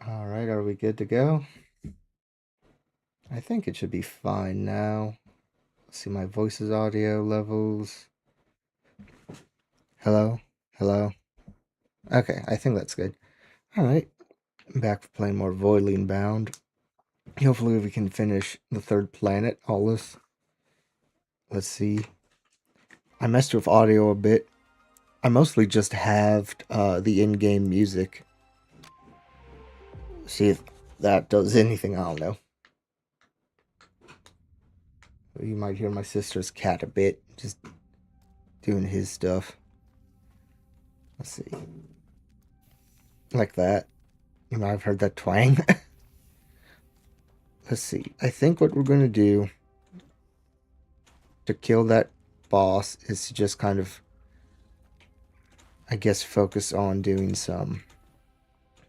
Alright, are we good to go? I think it should be fine now. Let's see my voice's audio levels. Hello? Hello? Okay, I think that's good. Alright, back for playing more Voidling Bound. Hopefully we can finish the third planet, Aulis. Let's see. I messed with audio a bit. I mostly just halved the in-game music. See if that does anything, I don't know. You might hear my sister's cat a bit, just doing his stuff. Let's see. Like that. You might have heard that twang. Let's see. I think what we're going to do to kill that boss is to just kind of, I guess, focus on doing some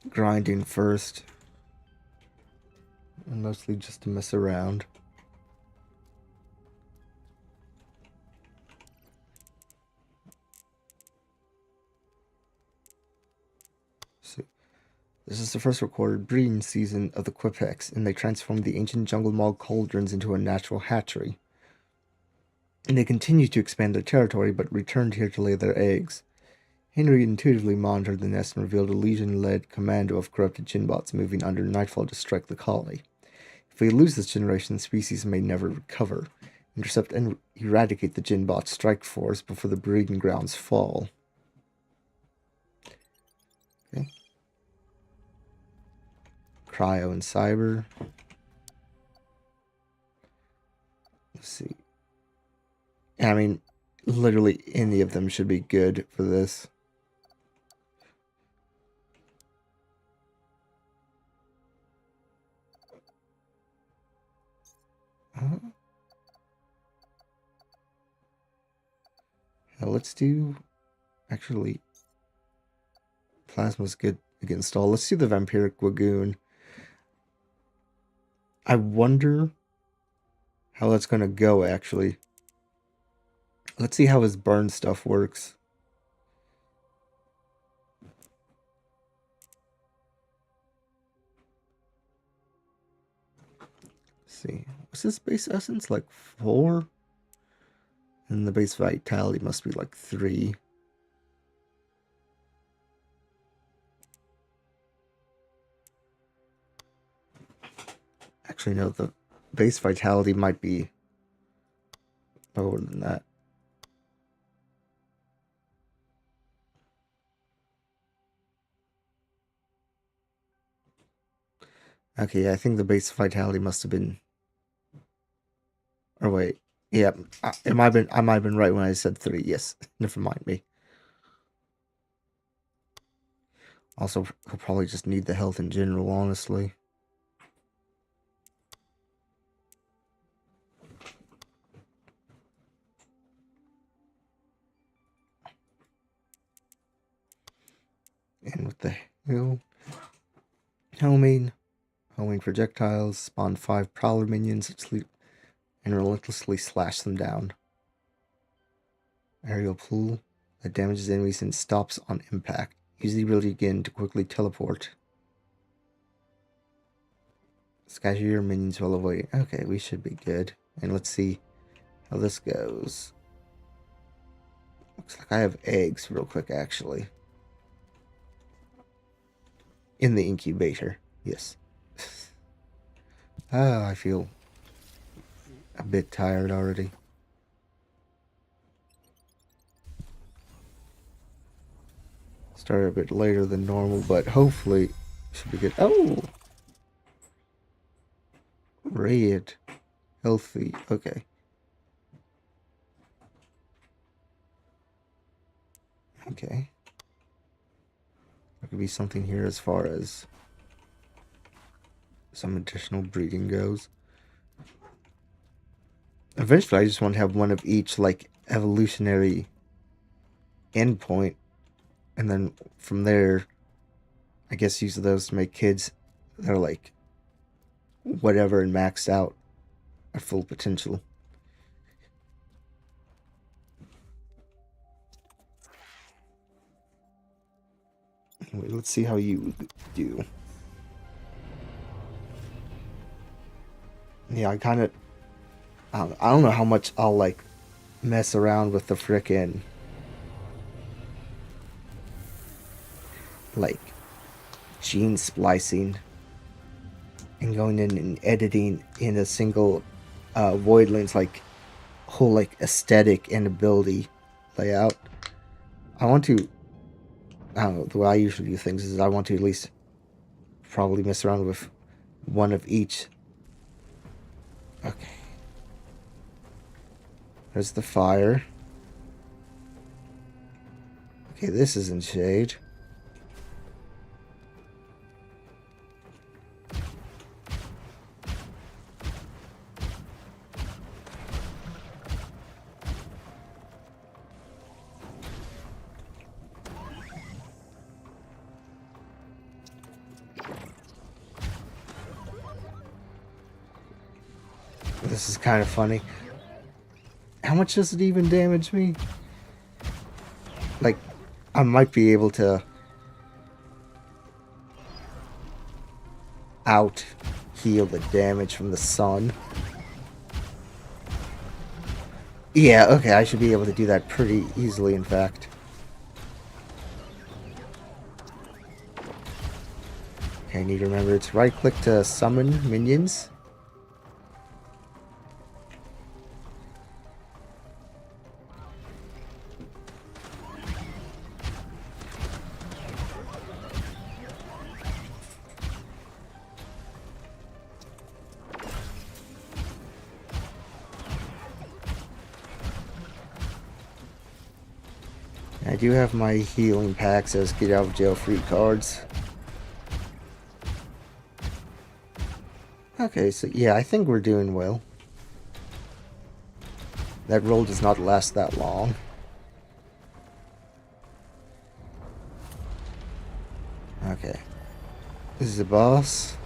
grinding first. And mostly just to mess around. So, this is the first recorded breeding season of the Quipex, and they transformed the ancient jungle mall cauldrons into a natural hatchery. And they continue to expand their territory, but returned here to lay their eggs. Henry intuitively monitored the nest and revealed a Legion-led commando of corrupted Jinbots moving under nightfall to strike the colony. If we lose this generation, the species may never recover. Intercept and eradicate the Jinbot strike force before the breeding grounds fall. Okay. Cryo and Cyber. Let's see. I mean, literally any of them should be good for this. Now let's do... Actually, Plasma's good against all. Let's do the Vampiric Lagoon. I wonder how that's going to go, actually. Let's see how his burn stuff works. Let's see. What's his base essence? Like 4? And the base vitality must be like 3. Actually, no, the base vitality might be lower than that. Okay, I think the base vitality must have been... Or wait, yeah, I might have been right when I said 3. Yes, never mind me. Also, he'll probably just need the health in general, honestly. And with the hell? Homing projectiles, spawn 5 prowler minions and relentlessly slash them down. Aerial pool that damages enemies and stops on impact. Use the ability again to quickly teleport. Scatter your minions while avoiding. Okay, we should be good. And let's see how this goes. Looks like I have eggs real quick, actually. In the incubator. Yes. Ah, I feel a bit tired already. Started a bit later than normal, but hopefully should be good. Oh! Red. Healthy. Okay. Okay. There could be something here as far as some additional breeding goes. Eventually, I just want to have one of each, like, evolutionary endpoint. And then from there, I guess use those to make kids that are, like, whatever and maxed out at full potential. Anyway, let's see how you do. Yeah, I don't know how much I'll like mess around with the frickin' like gene splicing and going in and editing in a single Voidling's like whole like aesthetic and ability layout. I want to. I don't know. The way I usually do things is I want to at least probably mess around with one of each. Okay. There's the fire. Okay, this is in shade. This is kind of funny. How much does it even damage me? Like, I might be able to out heal the damage from the sun. Yeah, okay, I should be able to do that pretty easily, in fact. Okay, I need to remember it's right click to summon minions. I do have my healing packs as get out of jail free cards. Okay, so yeah, I think we're doing well. That roll does not last that long. Okay. This is the boss.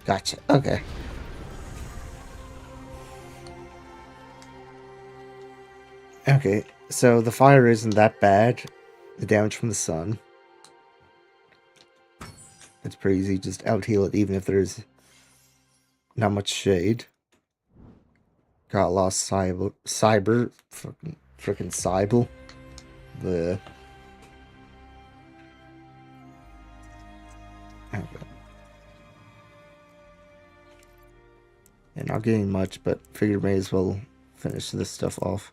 Gotcha. Okay. Okay, so the fire isn't that bad. The damage from the sun. It's pretty easy. Just out heal it even if there's not much shade. Got lost cyber. Frickin' Cybele. The. Okay. And not getting much, but figured may as well finish this stuff off.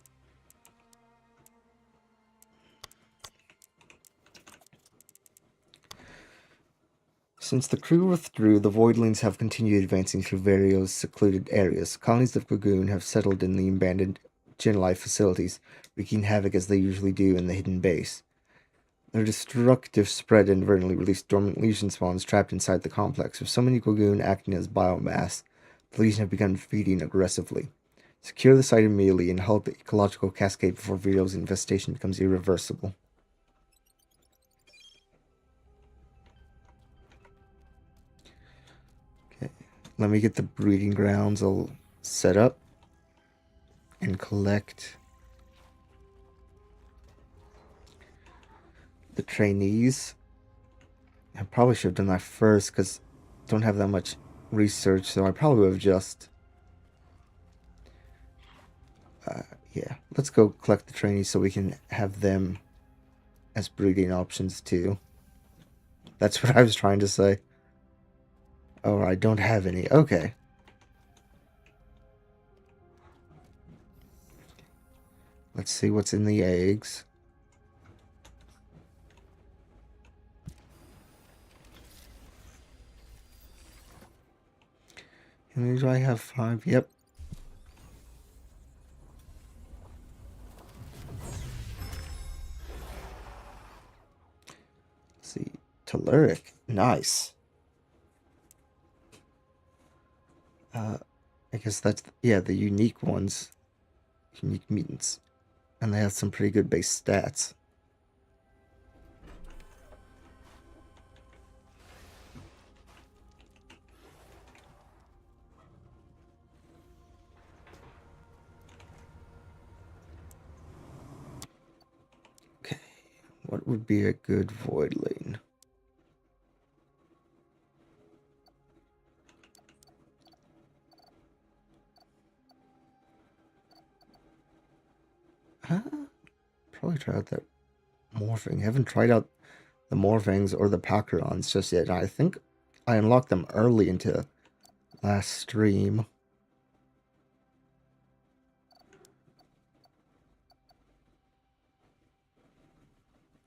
Since the crew withdrew, the Voidlings have continued advancing through various secluded areas. Colonies of Gogoon have settled in the abandoned Gin Life facilities, wreaking havoc as they usually do in the hidden base. Their destructive spread inadvertently released dormant legion spawns trapped inside the complex. With so many Gogoon acting as biomass, the legion have begun feeding aggressively. Secure the site immediately and halt the ecological cascade before Vito's infestation becomes irreversible. Okay, let me get the breeding grounds all set up and collect the trainees. I probably should have done that first because I don't have that much research, so I probably would have just yeah, let's go collect the trainees so we can have them as breeding options too. That's what I was trying to say. Oh, I don't have any. Okay. Let's see what's in the eggs. many do I have? 5? Yep. Let's see. Telluric. Nice. I guess that's, yeah, the unique ones. Unique mutants. And they have some pretty good base stats. Okay. What would be a good Voidling? Probably try out that morphing. I haven't tried out the morphings or the Pacrons just yet. I think I unlocked them early into last stream.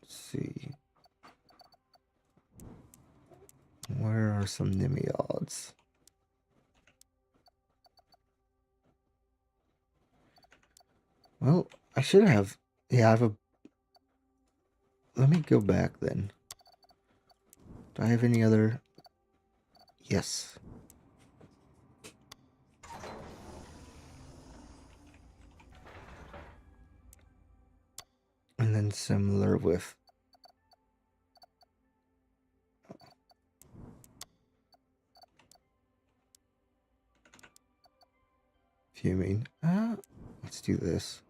Let's see. Where are some Nimiods? Well, I should have. Yeah, I have a. Let me go back then. Do I have any other? Yes. And then similar with. Fuming. Let's do this.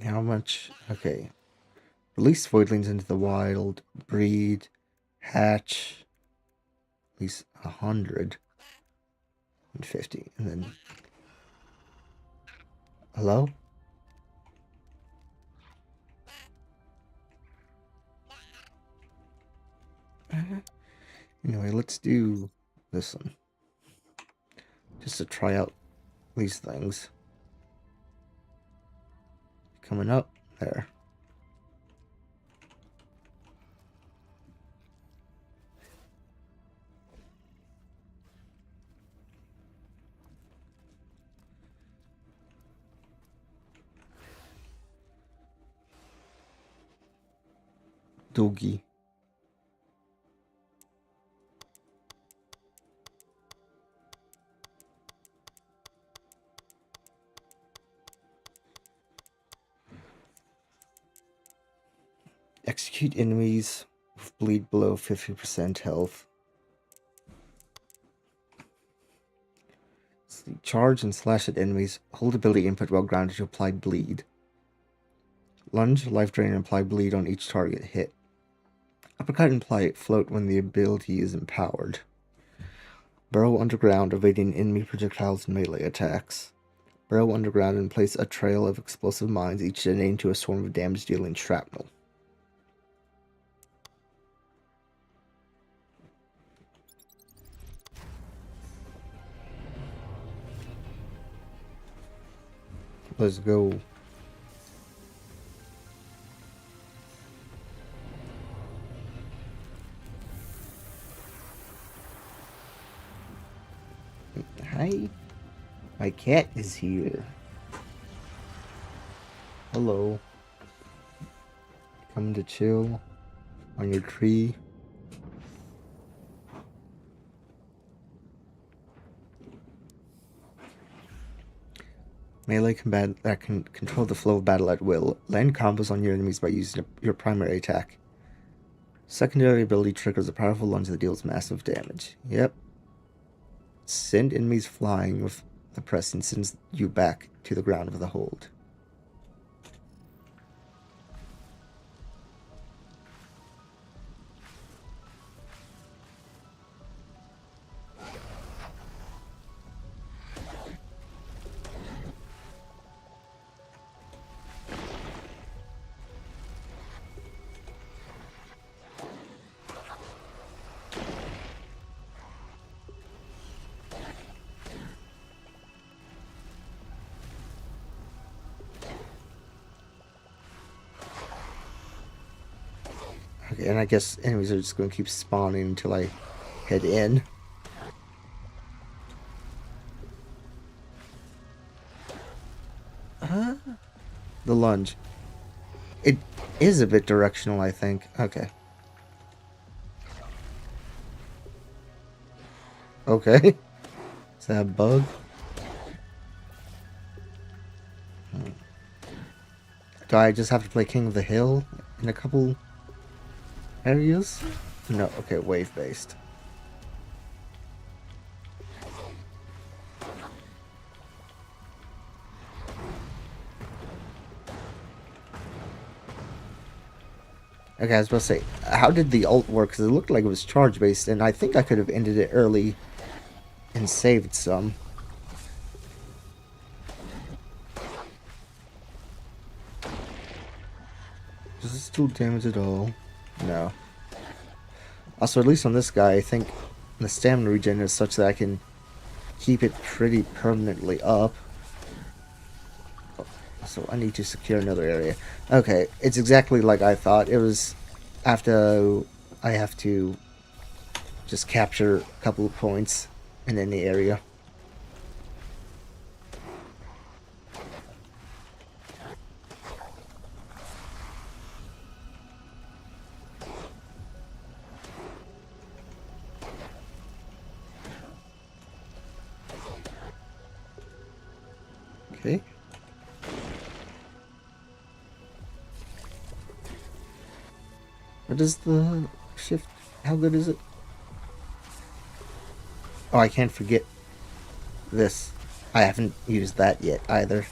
How much? Okay. Release Voidlings into the wild. Breed. Hatch. At least 150. And then. Hello? Anyway, let's do this one. Just to try out these things. Coming up. There. Doogie. Execute enemies with bleed below 50% health. Charge and slash at enemies. Hold ability input while grounded to apply bleed. Lunge, life drain, and apply bleed on each target hit. Uppercut and apply float when the ability is empowered. Burrow underground, evading enemy projectiles and melee attacks. Burrow underground and place a trail of explosive mines, each detonating to a swarm of damage-dealing shrapnel. Let's go. Hi. My cat is here. Hello. Come to chill on your tree. Melee combat that can control the flow of battle at will. Land combos on your enemies by using your primary attack. Secondary ability triggers a powerful lunge that deals massive damage. Yep. Send enemies flying with the press and sends you back to the ground with a hold. Okay, and I guess enemies are just going to keep spawning until I head in. The lunge. It is a bit directional, I think. Okay. Okay. Is that a bug? Do I just have to play King of the Hill in a couple areas? No, okay, wave-based. Okay, I was about to say, how did the ult work? Because it looked like it was charge-based, and I think I could have ended it early and saved some. Does this do damage at all? No. Also, at least on this guy, I think the stamina regen is such that I can keep it pretty permanently up. So I need to secure another area. Okay, it's exactly like I thought. It was after I have to just capture a couple of points in any area. Okay. What is the shift? How good is it? Oh, I can't forget this. I haven't used that yet either.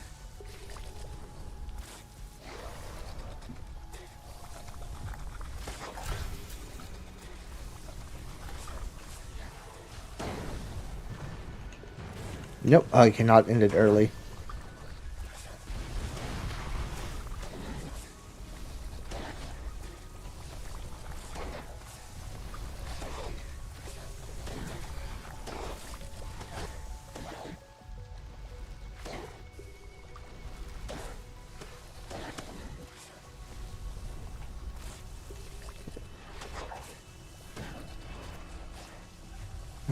Nope, I cannot end it early.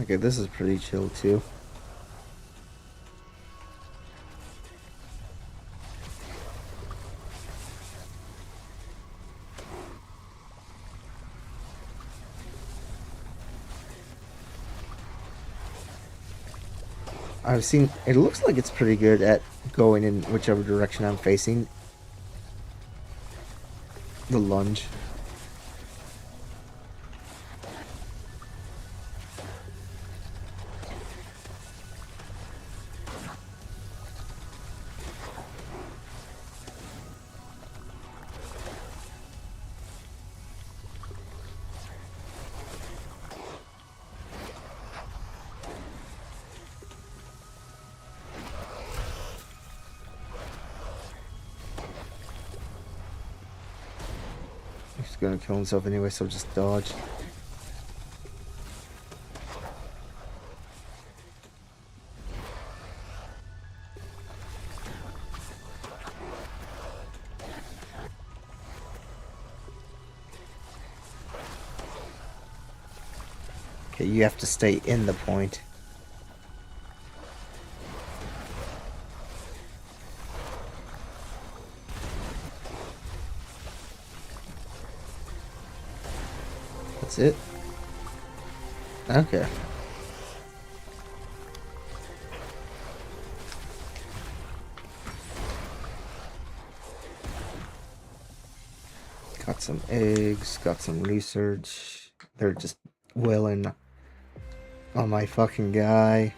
Okay, this is pretty chill too. I've seen, it looks like it's pretty good at going in whichever direction I'm facing. The lunge. He's gonna kill himself anyway, so just dodge. Okay, you have to stay in the point. That's it? Okay. Got some eggs, got some research. They're just willing on my fucking guy.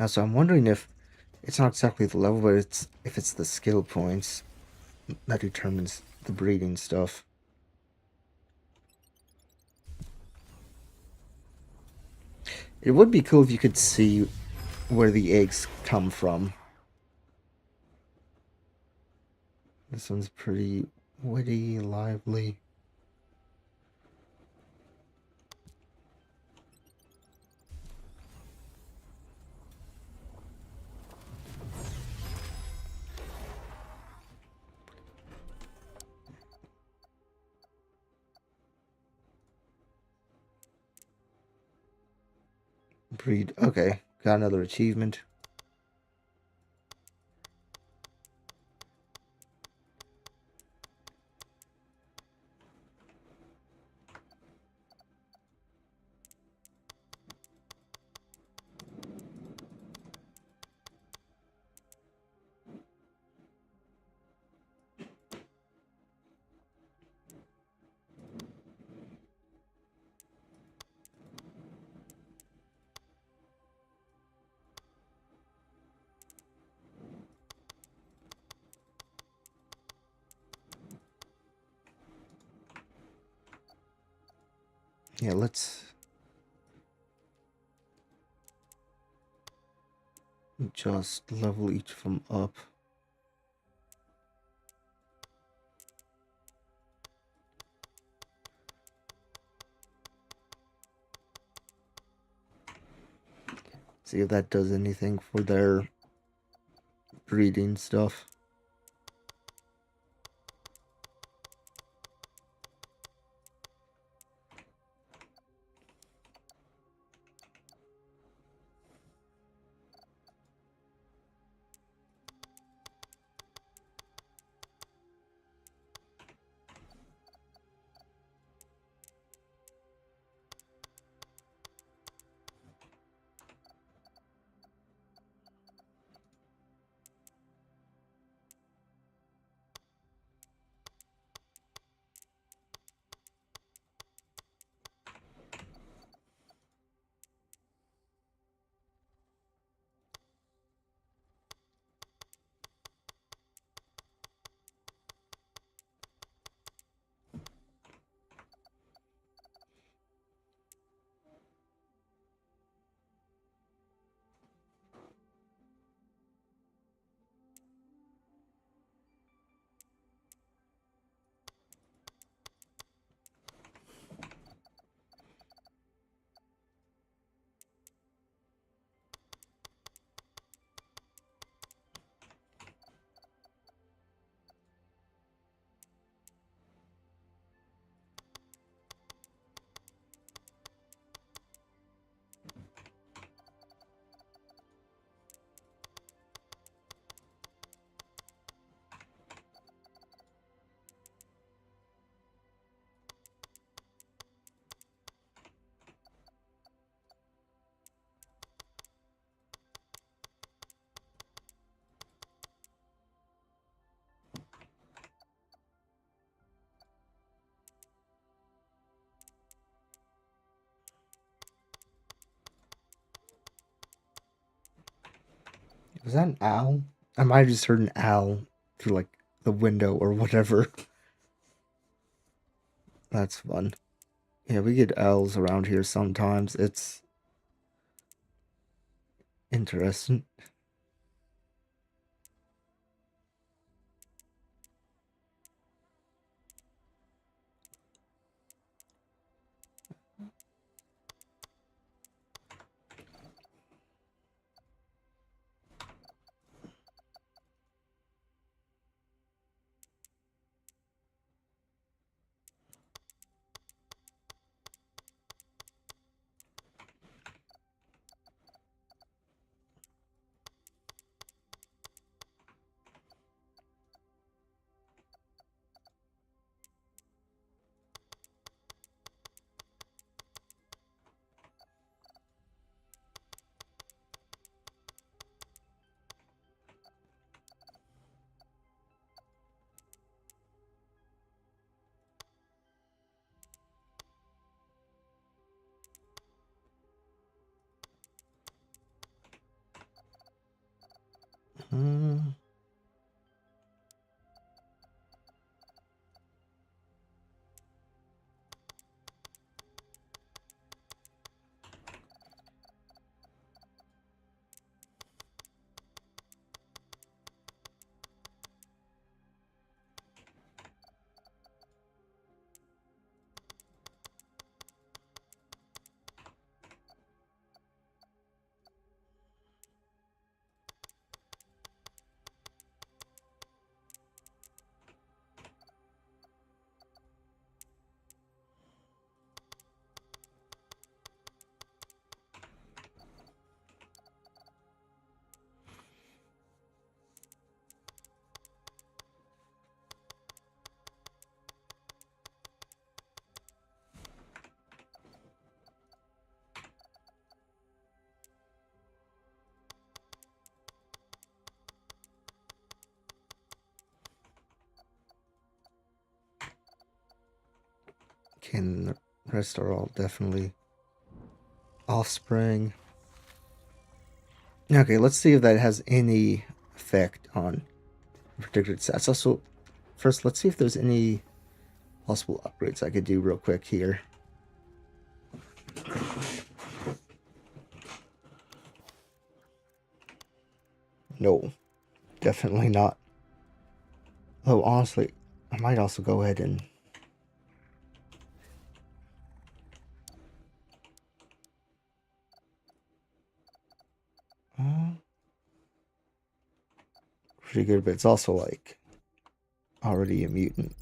So I'm wondering if it's not exactly the level, but it's if it's the skill points that determines the breeding stuff. It would be cool if you could see where the eggs come from. This one's pretty witty, lively. Breed. Okay, got another achievement. Yeah, let's just level each of them up. See if that does anything for their breeding stuff. Was that an owl? I might have just heard an owl through like the window or whatever. That's fun. Yeah, we get owls around here sometimes. It's interesting. and the rest are all definitely offspring. Okay, let's see if that has any effect on predicted stats. Also, first, let's see if there's any possible upgrades I could do real quick here. No, definitely not. Oh, honestly, I might also go ahead and... pretty good, but it's also, like, already a mutant.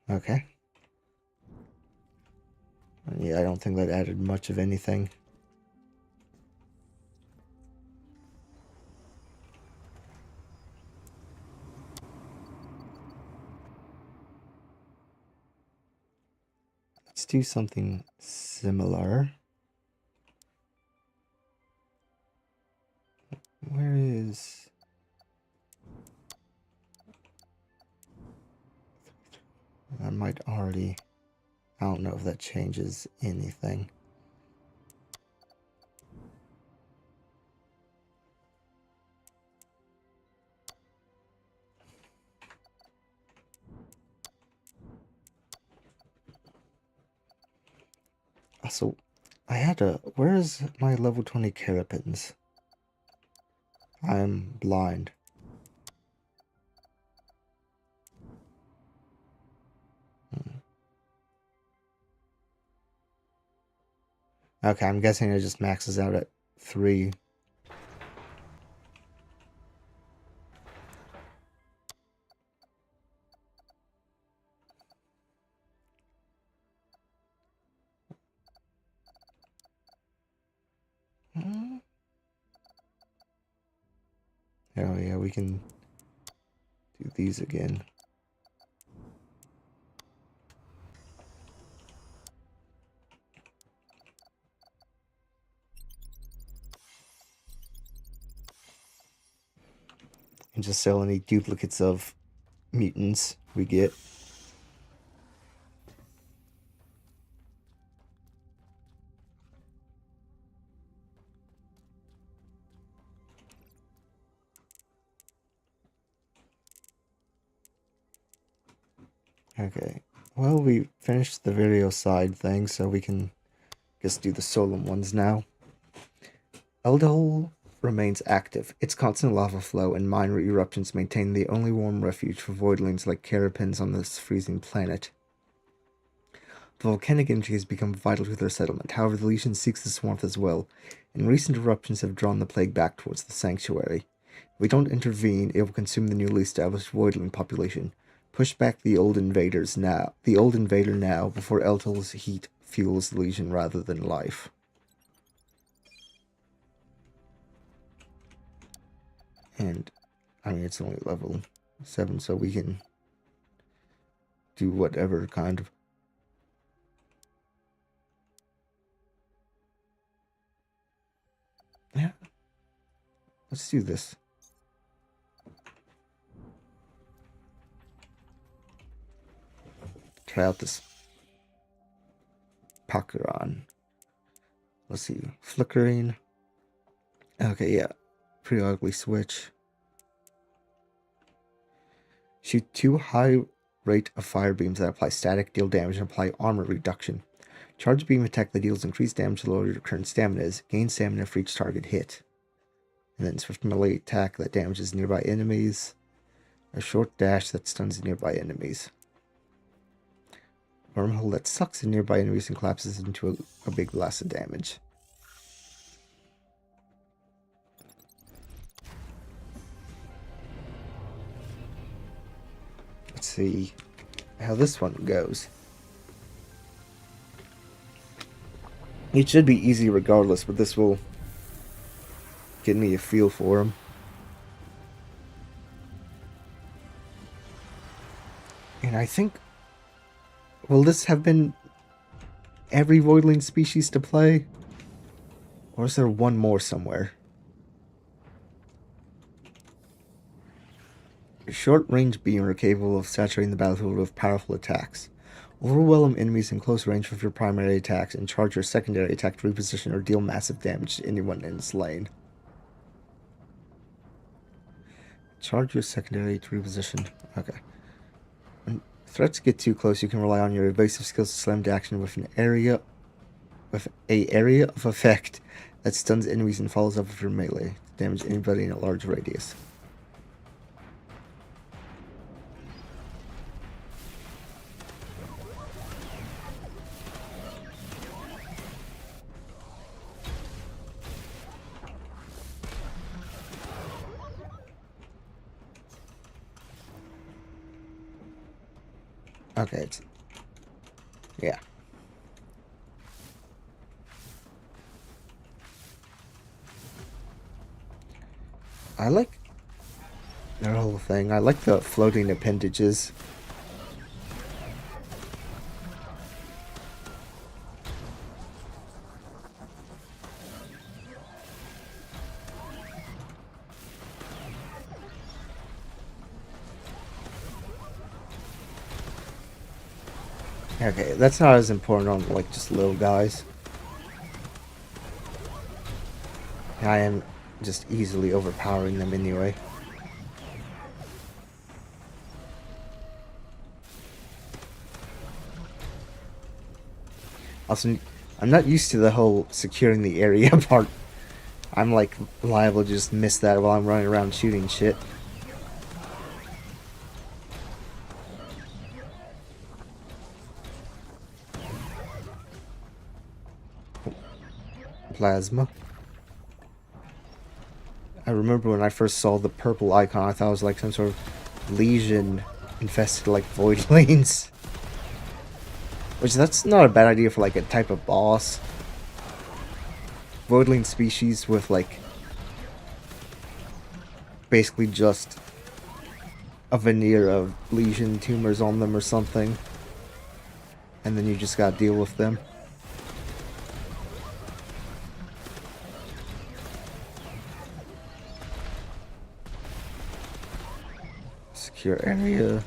Okay. Yeah, I don't think that added much of anything. Let's do something similar. Where is... I might already... I don't know if that changes anything. Also, I had a... Where is my level 20 Carapins? I'm blind. Okay, I'm guessing it just maxes out at 3. Oh yeah, we can do these again. And just sell any duplicates of mutants we get. Okay, well, we finished the video side thing, so we can just do the solemn ones now. Eldhole remains active. Its constant lava flow and minor eruptions maintain the only warm refuge for voidlings like Carapins on this freezing planet. The volcanic energy has become vital to their settlement. However, the Legion seeks this warmth as well, and recent eruptions have drawn the plague back towards the sanctuary. If we don't intervene, it will consume the newly established voidling population. Push back the old invader now, before Eldhole's heat fuels the Legion rather than life. And, I mean, it's only level 7, so we can do whatever kind of... Yeah. Let's do this. Try out this Pakuran. Let's see. Flickering. Okay, yeah. Pretty ugly switch. Shoot 2 high rate of fire beams that apply static, deal damage, and apply armor reduction. Charge beam attack that deals increased damage to lower your current stamina is. Gain stamina for each target hit. And then swift melee attack that damages nearby enemies. A short dash that stuns nearby enemies. Wormhole that sucks in nearby enemies and collapses into a big blast of damage. Let's see how this one goes. It should be easy regardless, but this will get me a feel for him. And I think... Will this have been every Voidling species to play? Or is there one more somewhere? Short-range beam are capable of saturating the battlefield with powerful attacks. Overwhelm enemies in close range with your primary attacks and charge your secondary attack to reposition or deal massive damage to anyone in its lane. Charge your secondary to reposition. Okay. When threats get too close, you can rely on your evasive skills to slam to action with an area of effect that stuns enemies and follows up with your melee to damage anybody in a large radius. Okay, yeah. I like their whole thing. I like the floating appendages. Okay, that's not as important on like just little guys. I am just easily overpowering them anyway. Also, I'm not used to the whole securing the area part. I'm like liable to just miss that while I'm running around shooting shit. Plasma. I remember when I first saw the purple icon, I thought it was like some sort of lesion infested like voidlings. Which that's not a bad idea for like a type of boss. Voidling species with like basically just a veneer of lesion tumors on them or something. And then you just gotta deal with them. Secure area.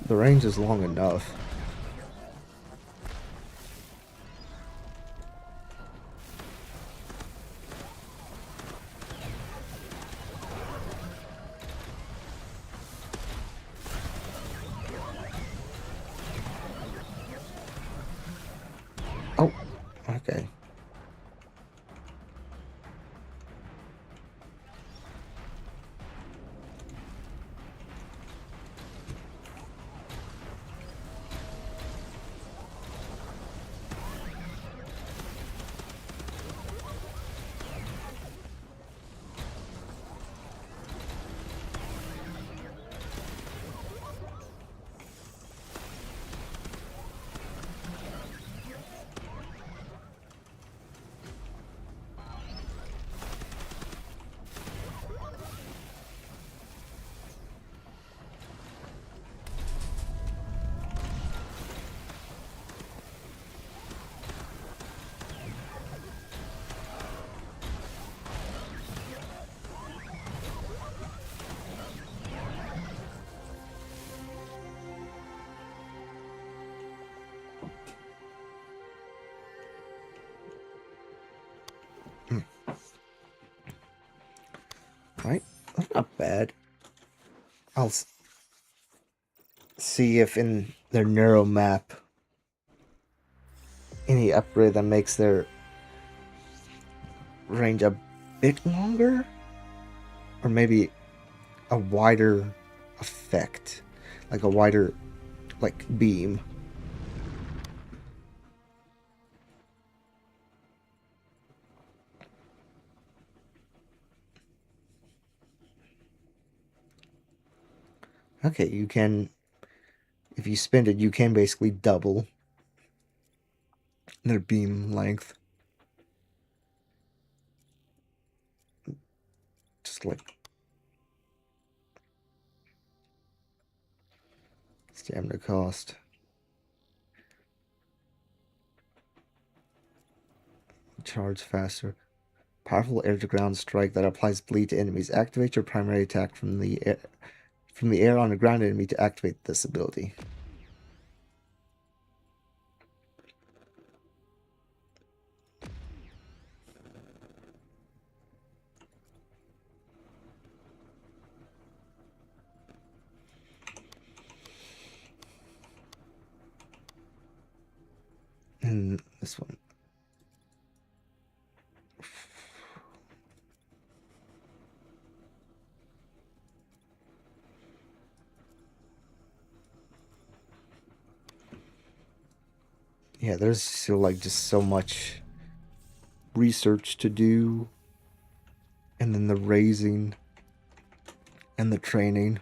The range is long enough. Oh, okay. Right, that's not bad. I'll see if in their neuro map any upgrade that makes their range a bit longer, or maybe a wider effect, like a wider like beam. Okay, you can, if you spend it, you can basically double their beam length. Just like stamina cost. Charge faster. Powerful air-to-ground strike that applies bleed to enemies. Activate your primary attack from the air on a ground enemy to activate this ability. And this one. Yeah, there's still like just so much research to do, and then the raising and the training.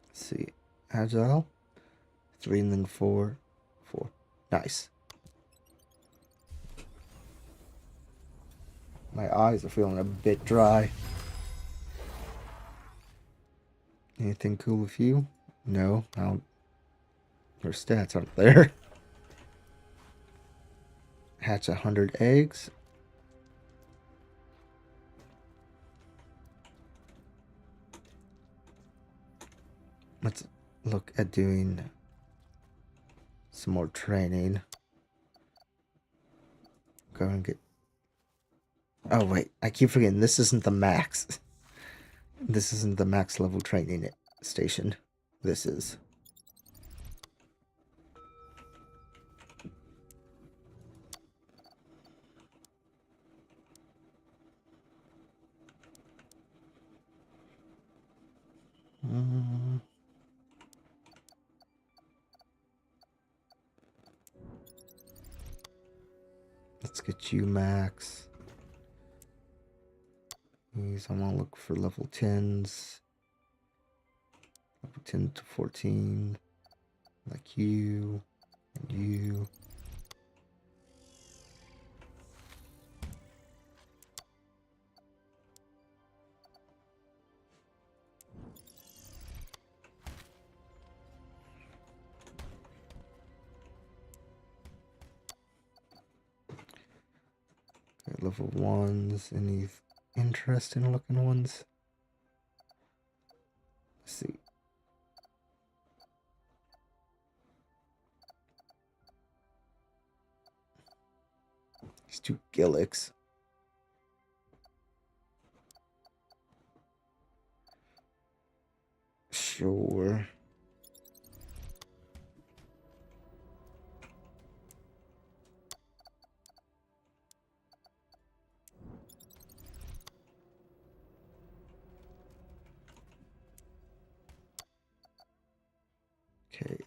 Let's see, agile, 3 and then 4, 4. Nice. My eyes are feeling a bit dry. Anything cool with you? No, I don't. Your stats aren't there. Hatch 100 eggs. Let's look at doing some more training. Go and get... Oh, wait. I keep forgetting. This isn't the max. This isn't the max level training station. This is. Let's get you max. These, I want to look for level 10s. Level 10 to 14. Like you. And you. Okay, level 1s. Any interesting looking ones? Let's see. These 2 Gilliks. Sure. Okay.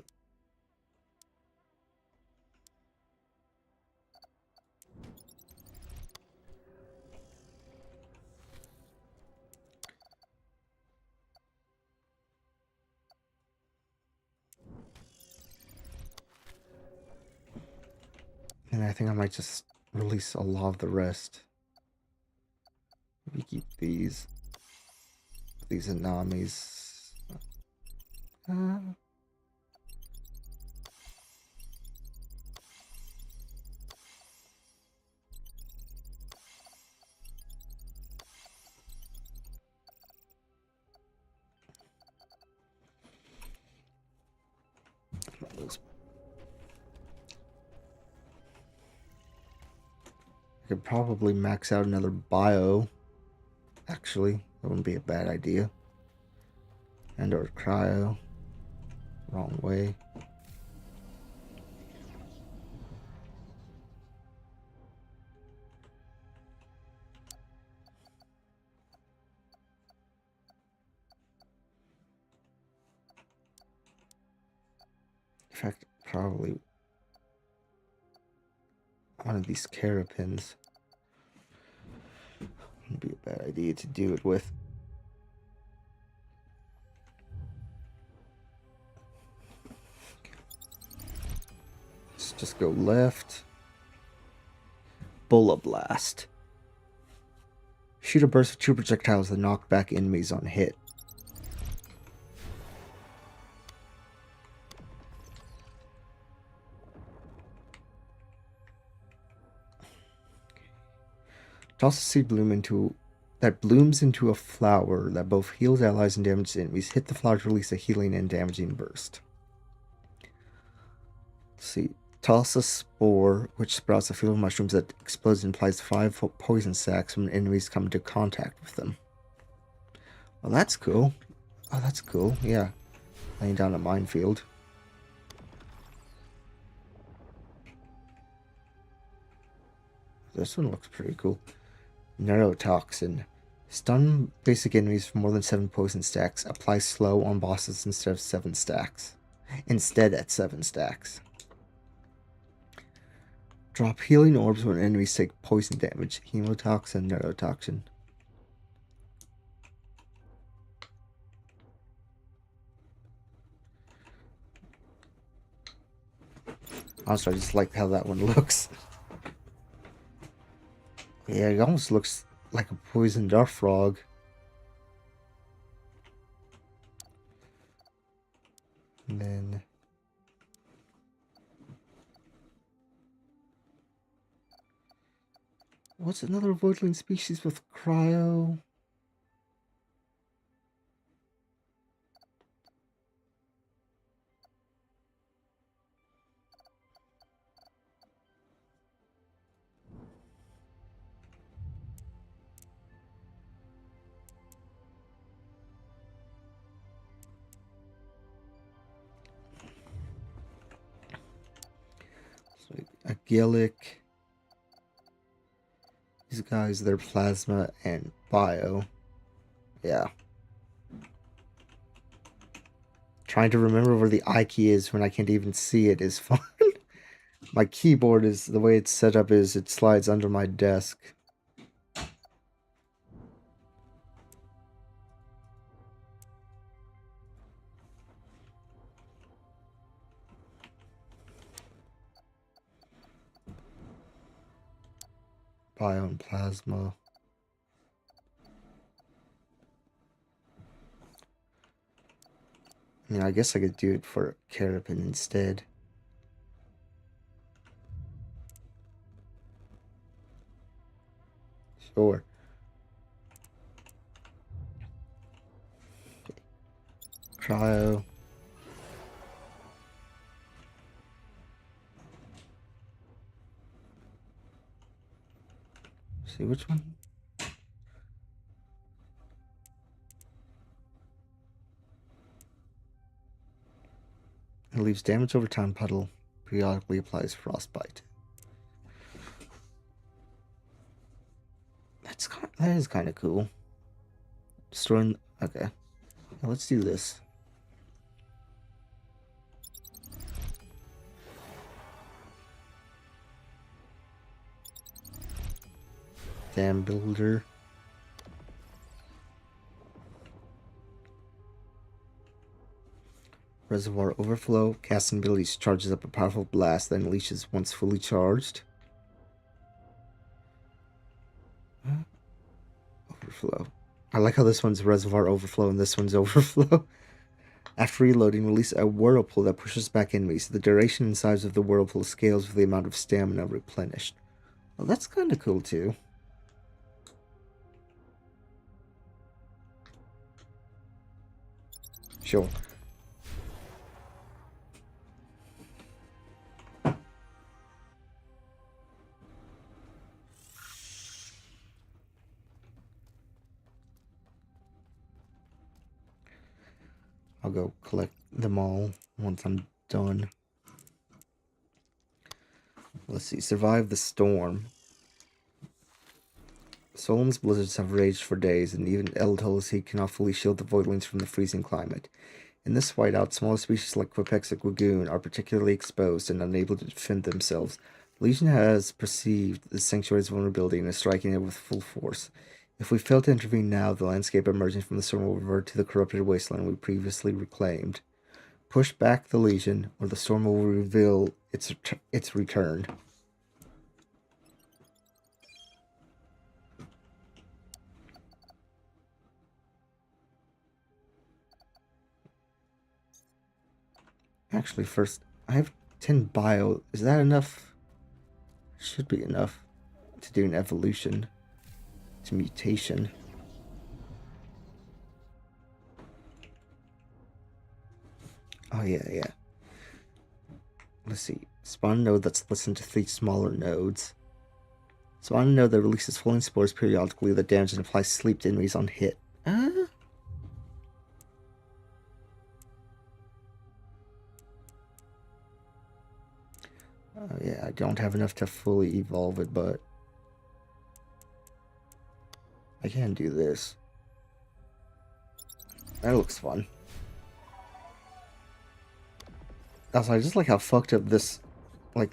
And I think I might just release a lot of the rest. Maybe keep these Inamis. I could probably max out another bio. Actually, that wouldn't be a bad idea. And or cryo. Wrong way. fact, probably one of these carapins would be a bad idea to do it with. Let's just go left. Bullet Blast. Shoot a burst of 2 projectiles that knock back enemies on hit. Toss a seed bloom that blooms into a flower that both heals allies and damages enemies. Hit the flower to release a healing and damaging burst. Let's see. Toss a spore, which sprouts a field of mushrooms that explodes and applies 5 poison sacks when enemies come into contact with them. Well, that's cool. Oh, that's cool. Yeah. Laying down a minefield. This one looks pretty cool. Neurotoxin. Stun basic enemies for more than 7 poison stacks. Apply slow on bosses instead of 7 stacks. Instead at 7 stacks. Drop healing orbs when enemies take poison damage. Hemotoxin, neurotoxin. Honestly, I just like how that one looks. Yeah, it almost looks like a poisoned dart frog. And then... what's another voidling species with cryo? So, a Gillick. These guys, they're plasma and bio. Yeah. Trying to remember where the I key is when I can't even see it is fun. My keyboard is, the way it's set up is, it slides under my desk. Bio and plasma. I mean, I guess I could do it for Carapin instead. Sure. Cryo. See which one? It leaves damage over time. Puddle periodically applies frostbite. That is kind of cool. Destroying. Okay, now let's do this. Dam builder. Reservoir overflow. Casting abilities charges up a powerful blast, then unleashes once fully charged. Overflow. I like how this one's reservoir overflow and this one's overflow. After reloading, release a whirlpool that pushes back enemies. The duration and size of the whirlpool scales with the amount of stamina replenished. Well, that's kind of cool too. Sure. I'll go collect them all once I'm done. Let's see. Survive the storm. Solon's blizzards have raged for days, and even Eltol's heat cannot fully shield the voidlings from the freezing climate. In this whiteout, smaller species like Quipeks and Wagoon are particularly exposed and unable to defend themselves. The Legion has perceived the Sanctuary's vulnerability and is striking it with full force. If we fail to intervene now, the landscape emerging from the storm will revert to the corrupted wasteland we previously reclaimed. Push back the Legion, or the storm will reveal its return. Actually, first, I have 10 bio. Is that enough? Should be enough to do an evolution to mutation. Oh, yeah. Let's see. Spawn a node that's listened to 3 smaller nodes. Spawn a node that releases falling spores periodically that damage and applies sleep to enemies on hit. Yeah, I don't have enough to fully evolve it, but I can do this. That looks fun. Also, I just like how fucked up this, like,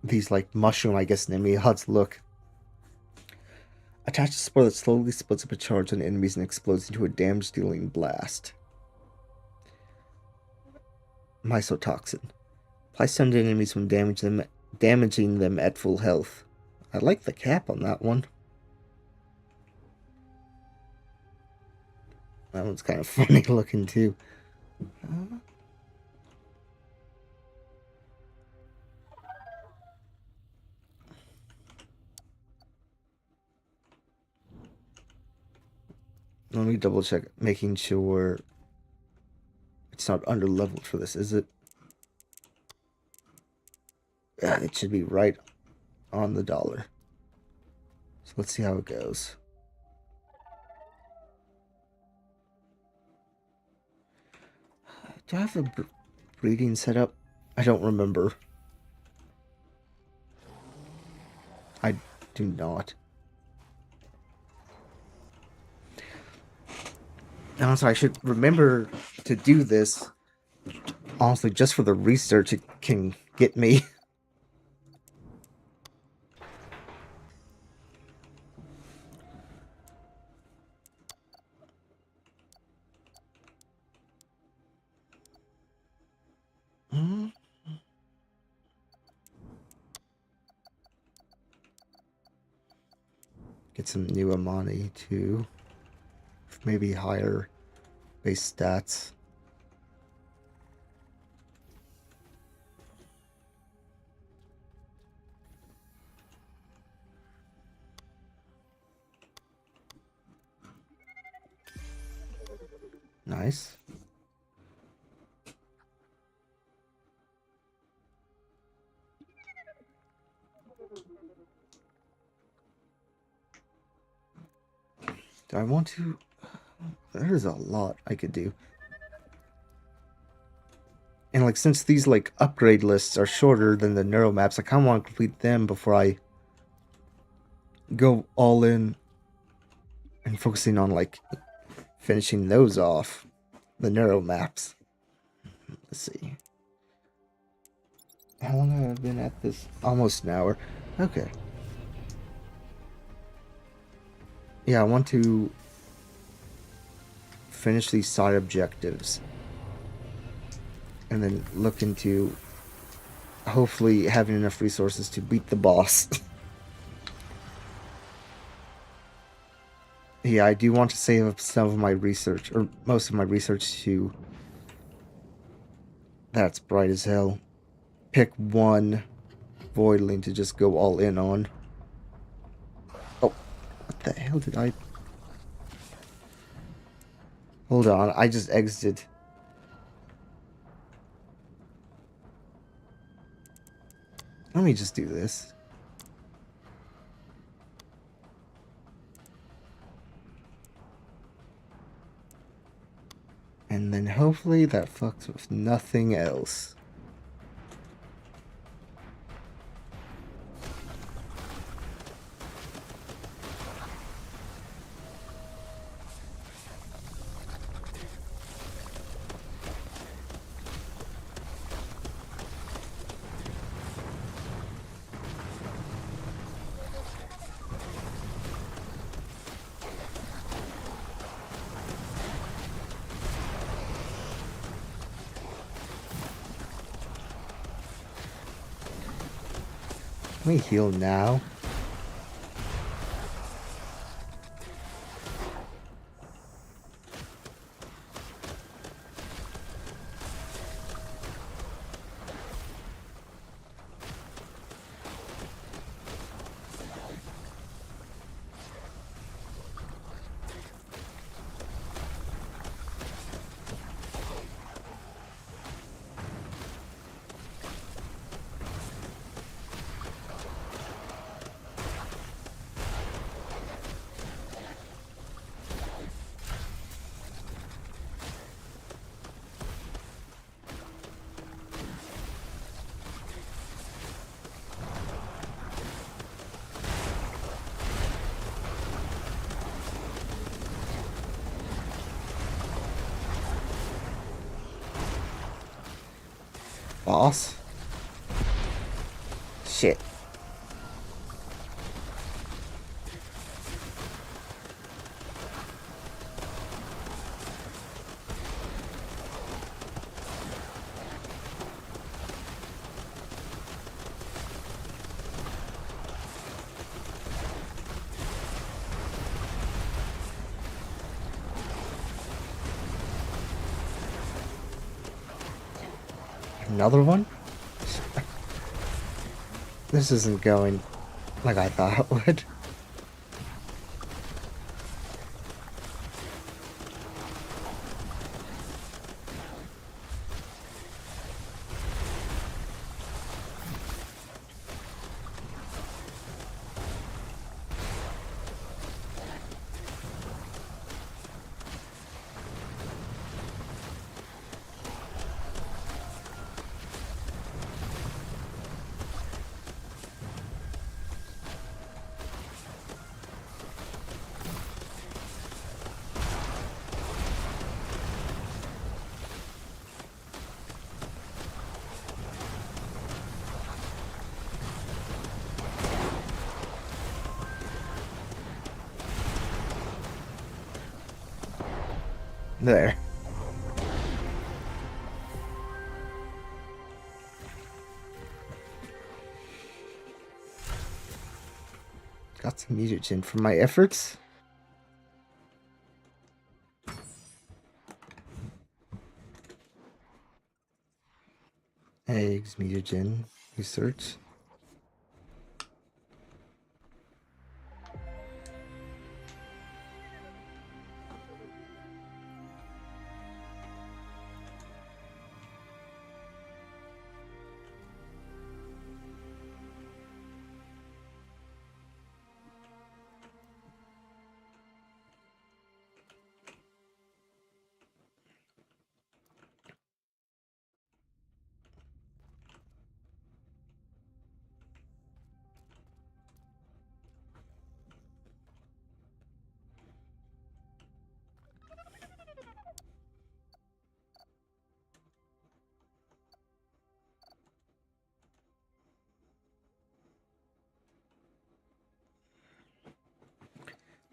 these, like, mushroom, I guess, Nemiads look. Attach a spore that slowly splits up a charge on enemies and explodes into a damage-dealing blast. Mycotoxin. Apply stun to enemies when damaging them at full health. I like the cap on that one. That one's kind of funny looking too. Let me double check, making sure it's not under leveled for this, is it? Yeah, it should be right on the dollar. So let's see how it goes. Do I have a breeding setup? I don't remember. I do not. Honestly, I should remember to do this. Honestly, just for the research it can get me. Get some new Amani too. Maybe higher base stats. Nice. Do I want to? There's a lot I could do. And like, since these like upgrade lists are shorter than the neuro maps, I kind of want to complete them before I go all in and focusing on like finishing those off. The neuro maps. Let's see. How long have I been at this? Almost an hour. Okay. Yeah, I want to finish these side objectives and then look into hopefully having enough resources to beat the boss. Yeah, I do want to save up some of my research, or most of my research to... That's bright as hell. Pick one Voidling to just go all in on. Oh, what the hell did I... Hold on, I just exited. Let me just do this. And then hopefully that fucks with nothing else. Let me heal now. Boss. Shit. Another one? This isn't going like I thought it would. There. Got some mutagen for my efforts. Eggs, mutagen, research.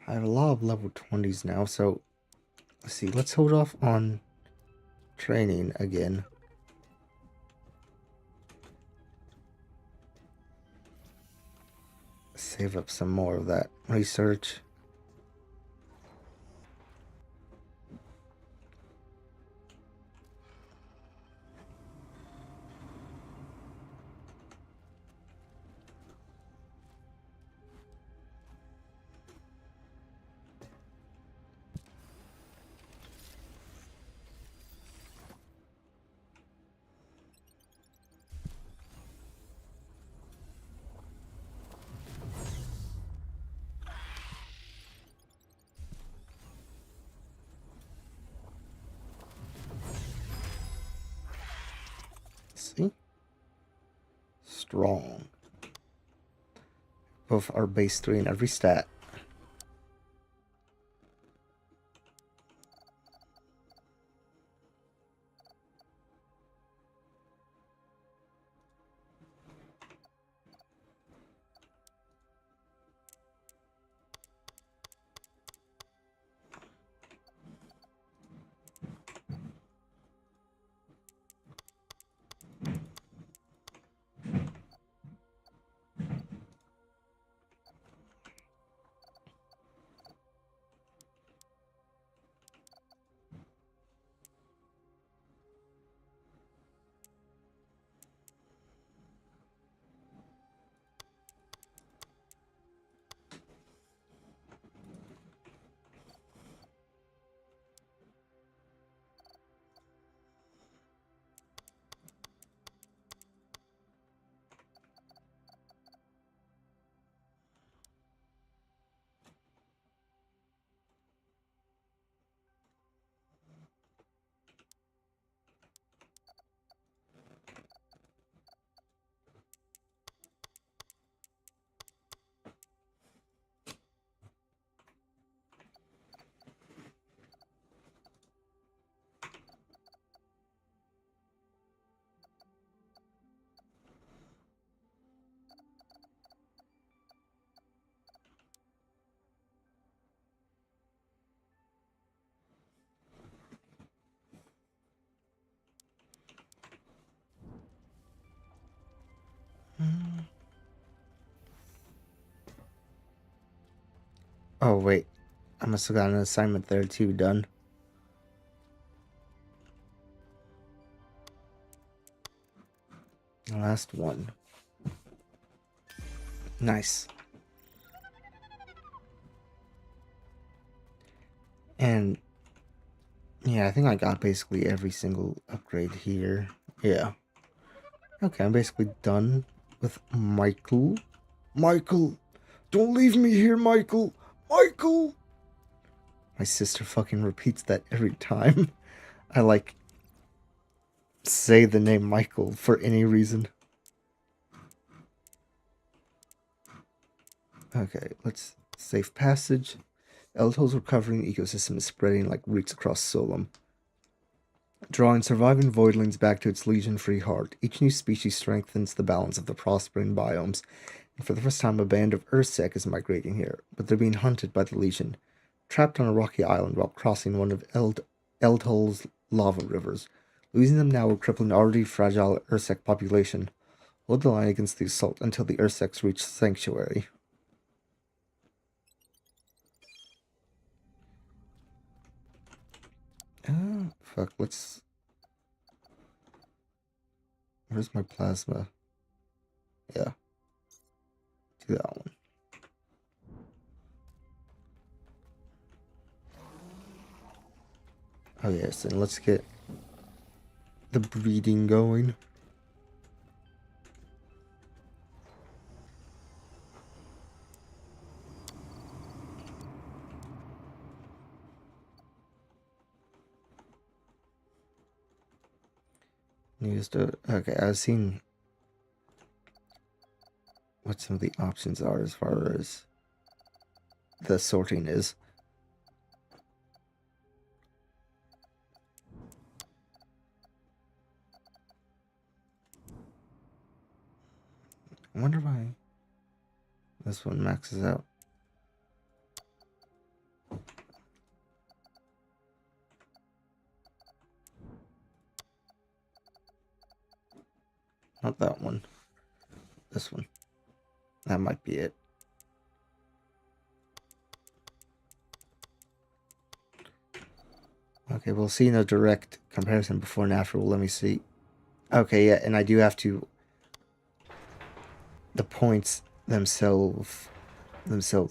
I have a lot of level 20s now, so let's see. Let's hold off on training again. Save up some more of that research. See? Strong. Both are base 3 in every stat. Oh, wait. I must have got an assignment there too, done. The last one. Nice. And yeah, I think I got basically every single upgrade here. Yeah. Okay, I'm basically done with Michael. Michael! Don't leave me here, Michael! Michael! My sister fucking repeats that every time I, like, say the name Michael for any reason. Okay, let's safe passage. Elto's recovering ecosystem is spreading like roots across Solum, drawing surviving voidlings back to its legion-free heart. Each new species strengthens the balance of the prospering biomes, and for the first time a band of Ursec is migrating here, but they're being hunted by the Legion, trapped on a rocky island while crossing one of Eldhol's lava rivers. Losing them now will cripple an already fragile Ursec population. Hold the line against the assault until the Ursecs reach Sanctuary. Fuck, let's... Where's my plasma? Yeah. Do that one. Oh yes, and let's get the breeding going. Okay, I've seen what some of the options are as far as the sorting is. I wonder why this one maxes out. Not that one. This one. That might be it. Okay, we'll see in a direct comparison before and after. Well, let me see. Okay, yeah, and I do have to... The points themselves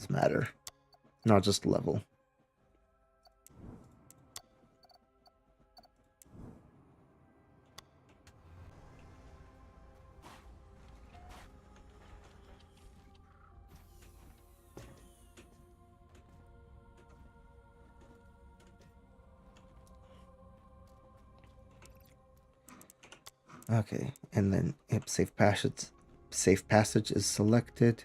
matter, not just level. Okay, and then yep, safe passage is selected.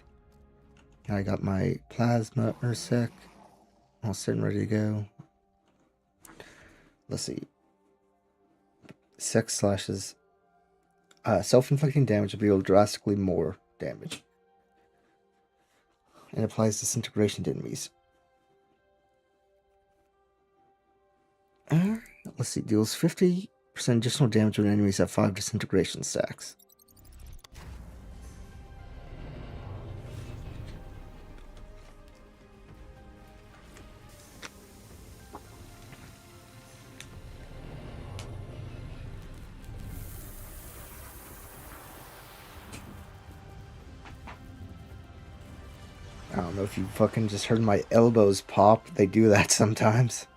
I got my plasma Ursec all set and ready to go. Let's see. Sex slashes self-inflicting damage will deal drastically more damage. And applies disintegration to enemies. Let's see, deals 50% additional damage when enemies have 5 disintegration stacks. I don't know if you fucking just heard my elbows pop. They do that sometimes.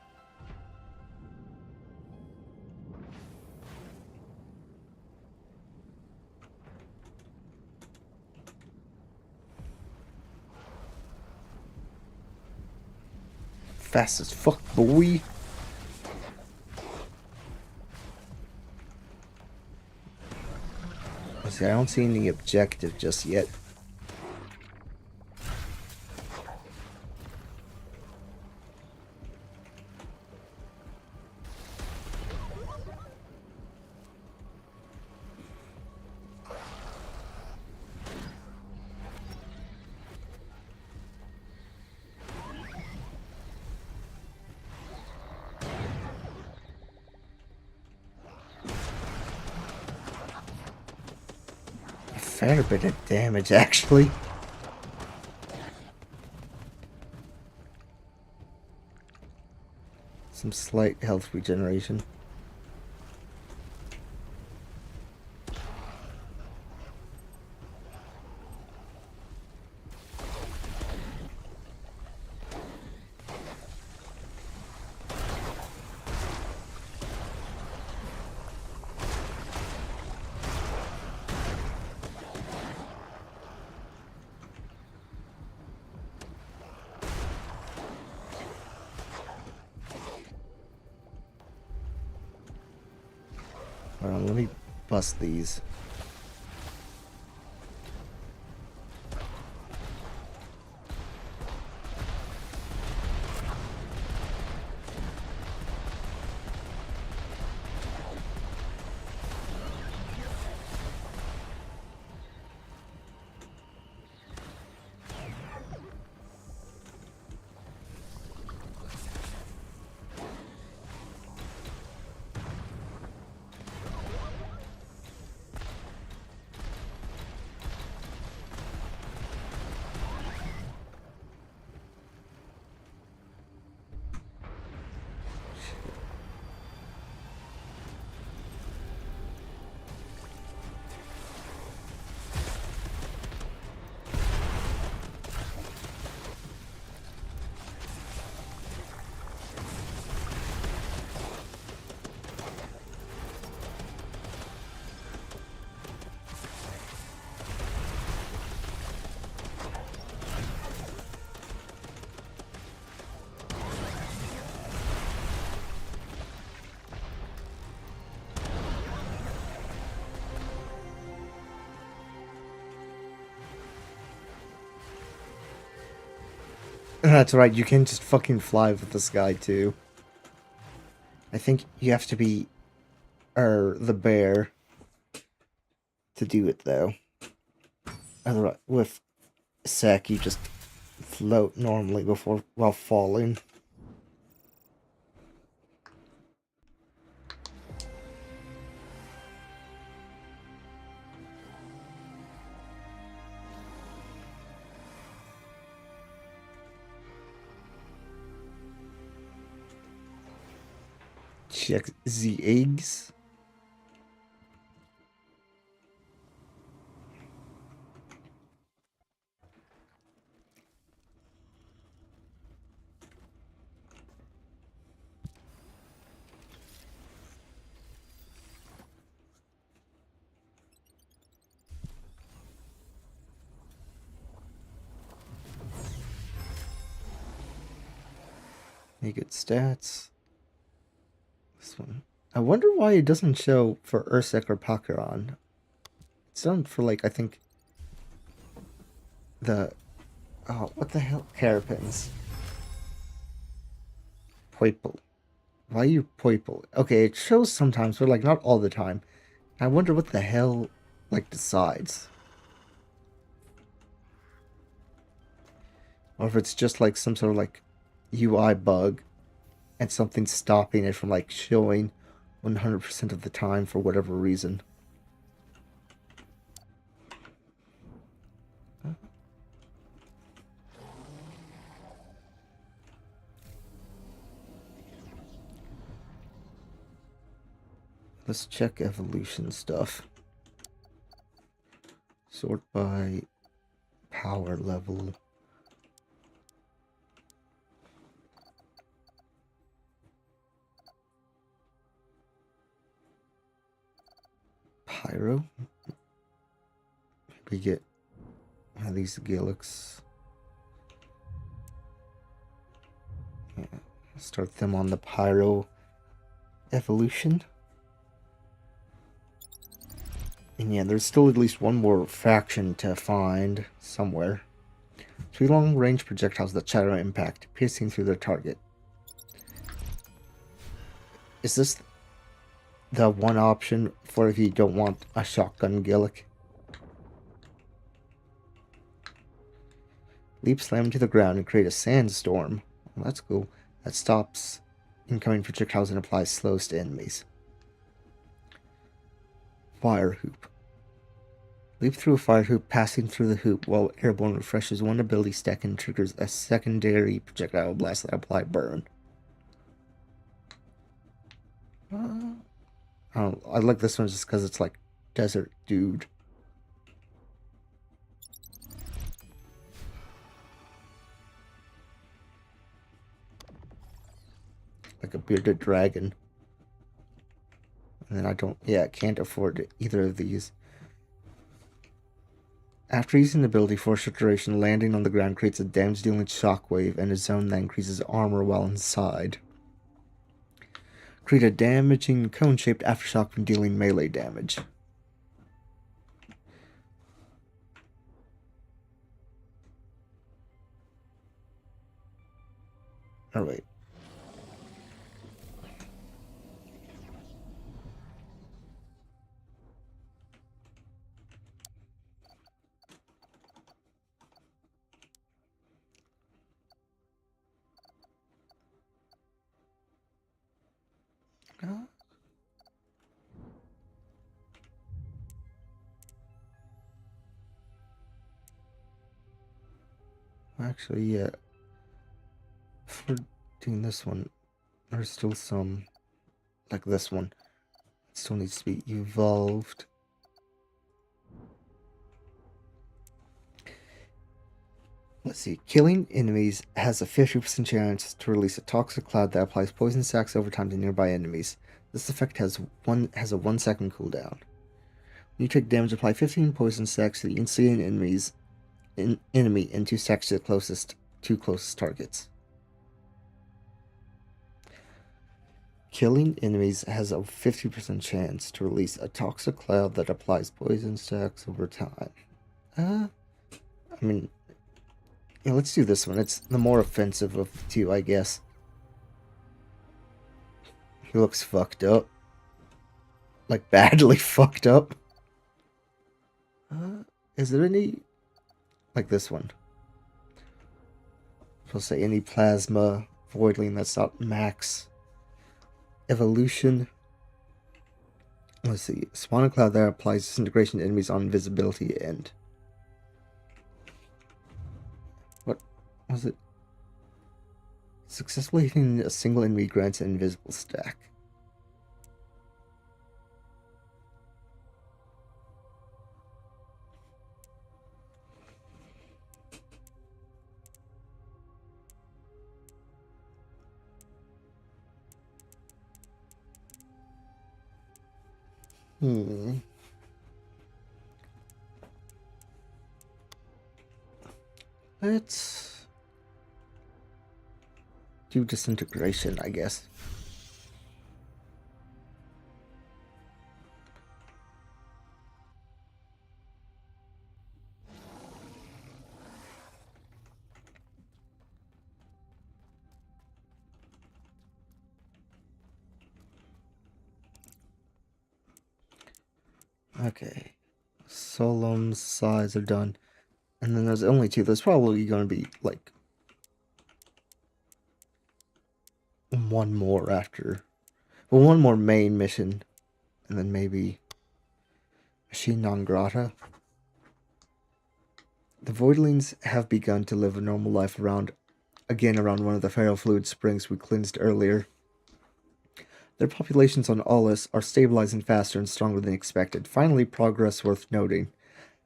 Fast as fuck, boy. Let's see, I don't see any objective just yet. Fair bit of damage, actually. some slight health regeneration. Hold on, let me bust these. That's right, you can just fucking fly with this guy too. I think you have to be the bear to do it though. Otherwise, with Sek, you just float normally while falling. Check the eggs. Any good stats? This one. I wonder why it doesn't show for Ursek or Pakiron. It's done for, like, I think the... Oh, what the hell? Carapins. Poiple. Why are you Poiple? Okay, it shows sometimes, but, like, not all the time. I wonder what the hell, like, decides. Or if it's just, like, some sort of, like, UI bug and something stopping it from, like, showing 100% of the time for whatever reason. Let's check evolution stuff. Sort by power level. Pyro. We get one of these Gilix. Yeah, start them on the Pyro evolution. And yeah, there's still at least one more faction to find somewhere. 3 long-range projectiles that shatter impact, piercing through their target. Is this the one option for if you don't want a shotgun Gillick? Leap slam to the ground and create a sandstorm. Well, that's cool. That stops incoming projectiles and applies slows to enemies. Fire hoop. Leap through a fire hoop, passing through the hoop while airborne refreshes one ability stack and triggers a secondary projectile blast that apply burn. I like this one just because it's like desert dude. Like a bearded dragon. And then can't afford either of these. After using the ability for a short duration, landing on the ground creates a damage-dealing shockwave and a zone that increases armor while inside. Create a damaging cone-shaped aftershock from dealing melee damage. Oh, wait. Actually, yeah. For doing this one, there's still some, like this one, it still needs to be evolved. Let's see. Killing enemies has a 50% chance to release a toxic cloud that applies poison stacks over time to nearby enemies. This effect has a 1-second cooldown. When you take damage, apply 15 poison stacks to the ensuing enemy and 2 stacks to the two closest targets. Killing enemies has a 50% chance to release a toxic cloud that applies poison stacks over time. I mean, yeah, let's do this one. It's the more offensive of the two, I guess. He looks fucked up. Like, badly fucked up. Is there any... Like this one. I'll say any plasma voidling that's not max evolution. Let's see. Spawn a cloud that applies disintegration to enemies on invisibility and... What was it? Successfully hitting a single enemy grants an invisible stack. Let's do disintegration, I guess. Okay. Solemn's size are done. And then there's only two. There's probably going to be, like, one more after. Well, one more main mission. And then maybe Machine Non Grata. The Voidlings have begun to live a normal life around one of the feral fluid springs we cleansed earlier. Their populations on Aulis are stabilizing faster and stronger than expected. Finally, progress worth noting.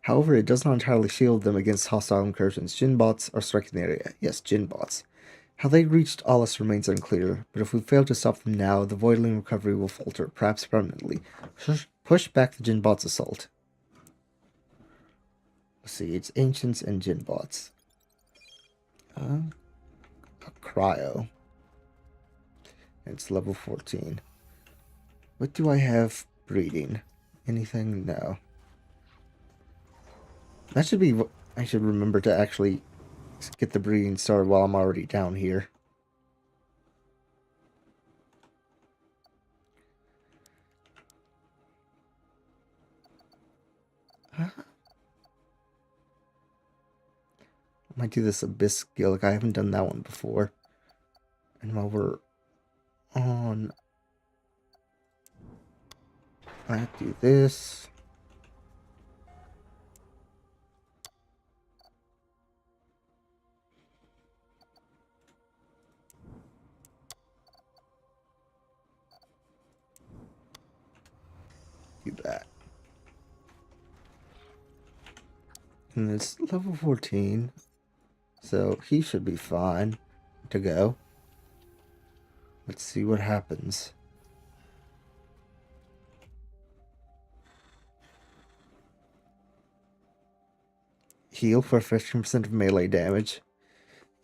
However, it does not entirely shield them against hostile incursions. Djinn-bots are striking the area. Yes, Djinn-bots. How they reached Aulis remains unclear, but if we fail to stop them now, the Voidling recovery will falter, perhaps permanently. Push back the Djinn-bots' assault. Let's see, it's Ancients and Djinn-bots. A Cryo. It's level 14. What do I have breeding? Anything? No. That should be... I should remember to actually get the breeding started while I'm already down here. I might do this Abyss skill. Like, I haven't done that one before. And while we're on... I do this. Do that. And it's level 14. So he should be fine to go. Let's see what happens. Heal for 15% of melee damage.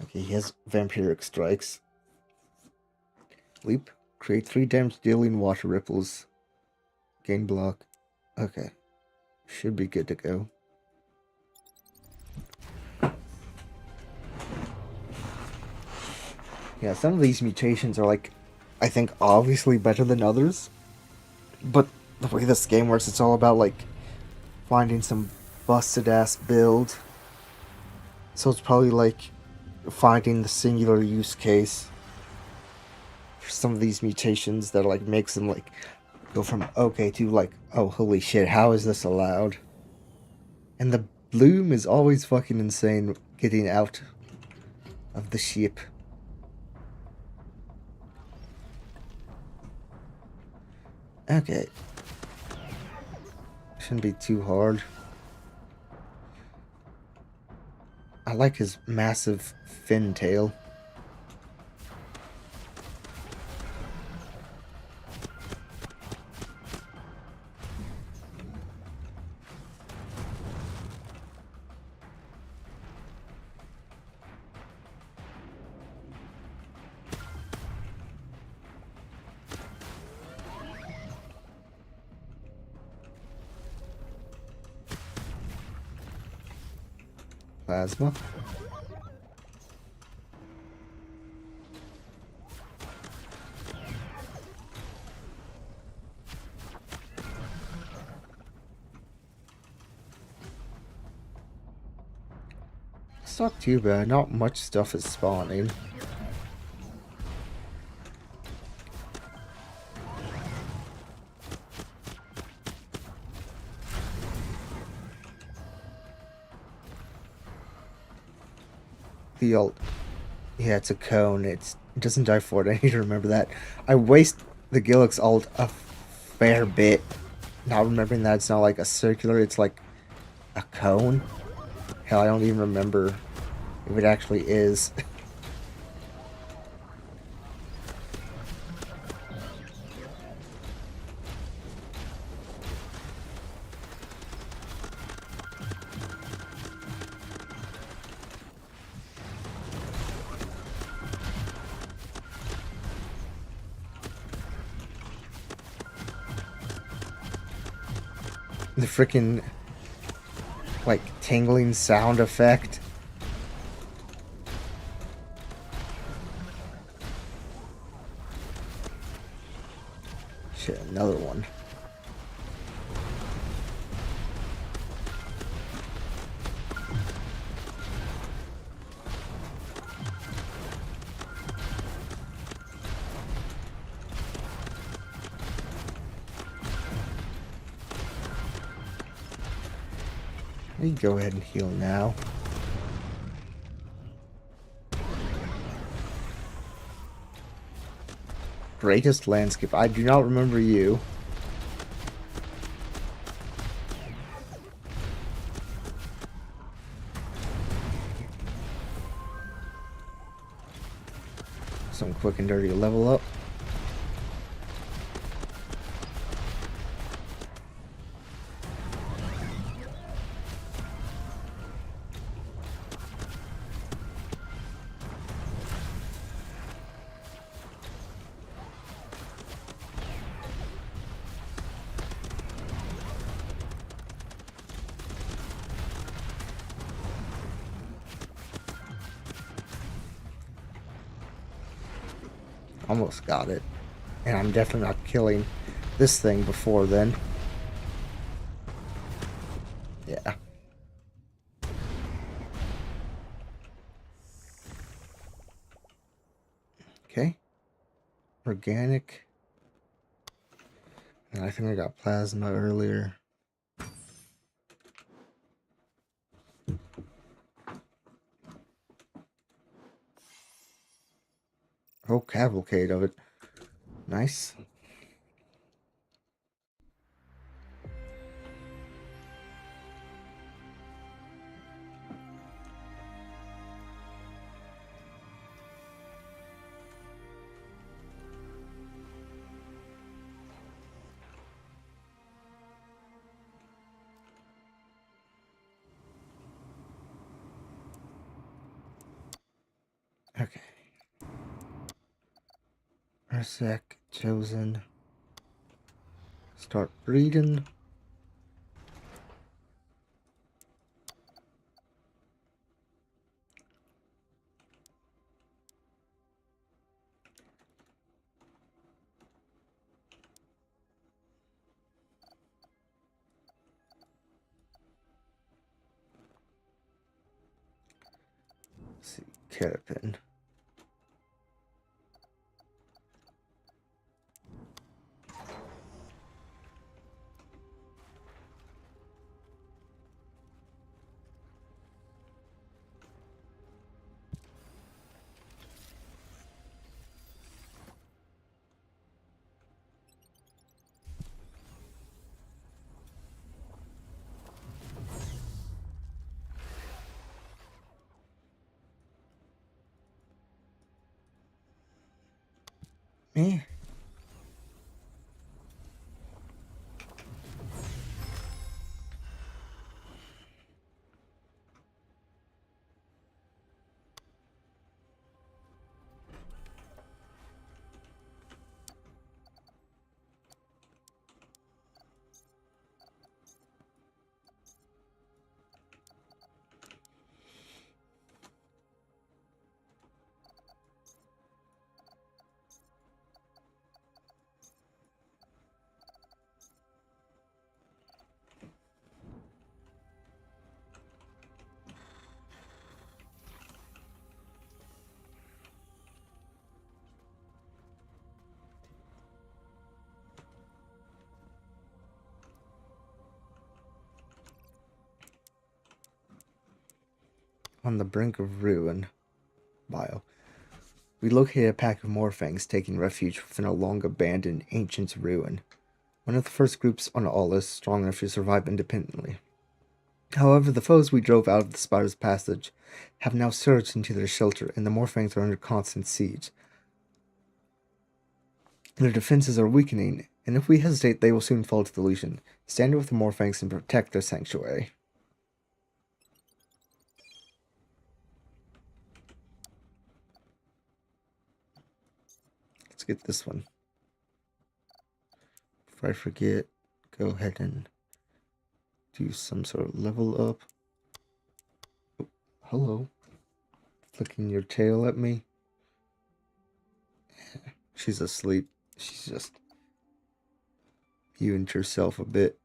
Okay, he has vampiric strikes. Leap. Create 3 damage dealing water ripples. Gain block. Okay. Should be good to go. Yeah, some of these mutations are like, I think, obviously better than others. But the way this game works, it's all about like finding some busted ass build. So it's probably like finding the singular use case for some of these mutations that like makes them like go from okay to like, oh holy shit, how is this allowed? And the bloom is always fucking insane getting out of the ship. Okay. Shouldn't be too hard. I like his massive fin tail. Plasma. It's not too bad. Not much stuff is spawning. The ult. Yeah, it's a cone. It doesn't die for it. I need to remember that. I waste the Gillick's ult a fair bit. Not remembering that it's not like a circular, it's like a cone. Hell, I don't even remember if it actually is. The freaking like tingling sound effect. Shit, another one. You go ahead and heal now. Greatest landscape. I do not remember you. Some quick and dirty level up. Almost got it. And I'm definitely not killing this thing before then. Yeah. Okay. Organic. And I think I got plasma earlier. Oh, cavalcade of it. Nice. Okay. Ursec chosen. Start breeding. Let's see, Carapin. Me? On the brink of ruin. Bio. We located a pack of Morfangs taking refuge within a long-abandoned ancient ruin. One of the first groups on Aulis, strong enough to survive independently. However, the foes we drove out of the Spider's Passage have now surged into their shelter, and the Morfangs are under constant siege. Their defenses are weakening, and if we hesitate, they will soon fall to the Legion. Stand with the Morfangs and protect their sanctuary. Let's get this one. Before I forget, go ahead and do some sort of level up. Oh, hello. Flicking your tail at me. She's asleep. She's just viewing herself a bit.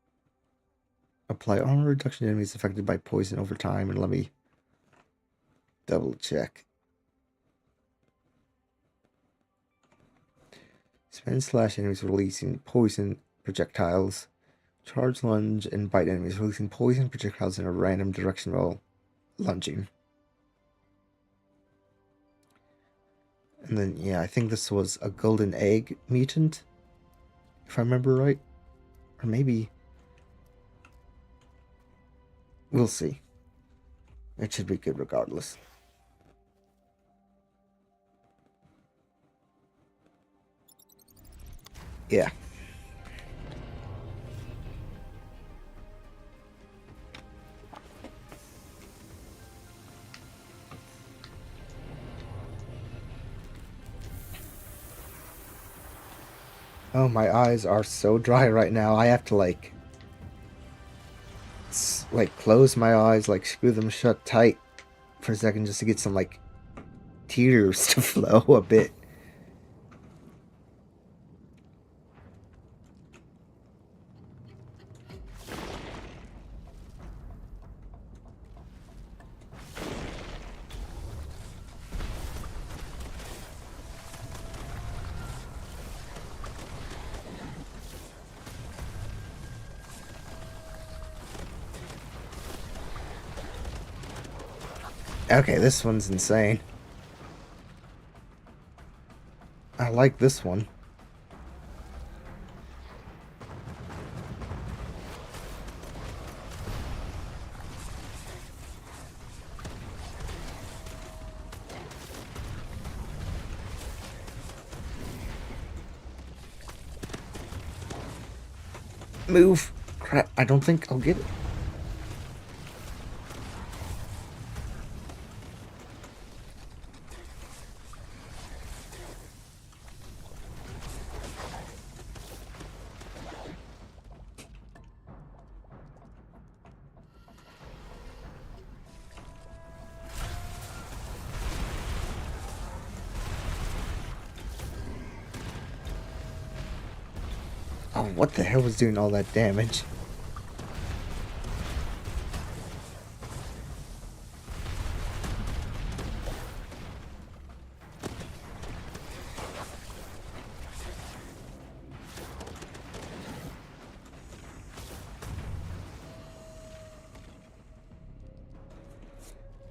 Apply armor reduction to enemies affected by poison over time, and let me double check. Spin slash enemies releasing poison projectiles. Charge, lunge, and bite enemies, releasing poison projectiles in a random direction while lunging. And then, yeah, I think this was a golden egg mutant, if I remember right. Or maybe... we'll see. It should be good regardless. Yeah. Oh, my eyes are so dry right now. I have to like close my eyes, like screw them shut tight for a second just to get some like tears to flow a bit. Okay, this one's insane. I like this one. Move! Crap, I don't think I'll get it. Oh, what the hell was doing all that damage?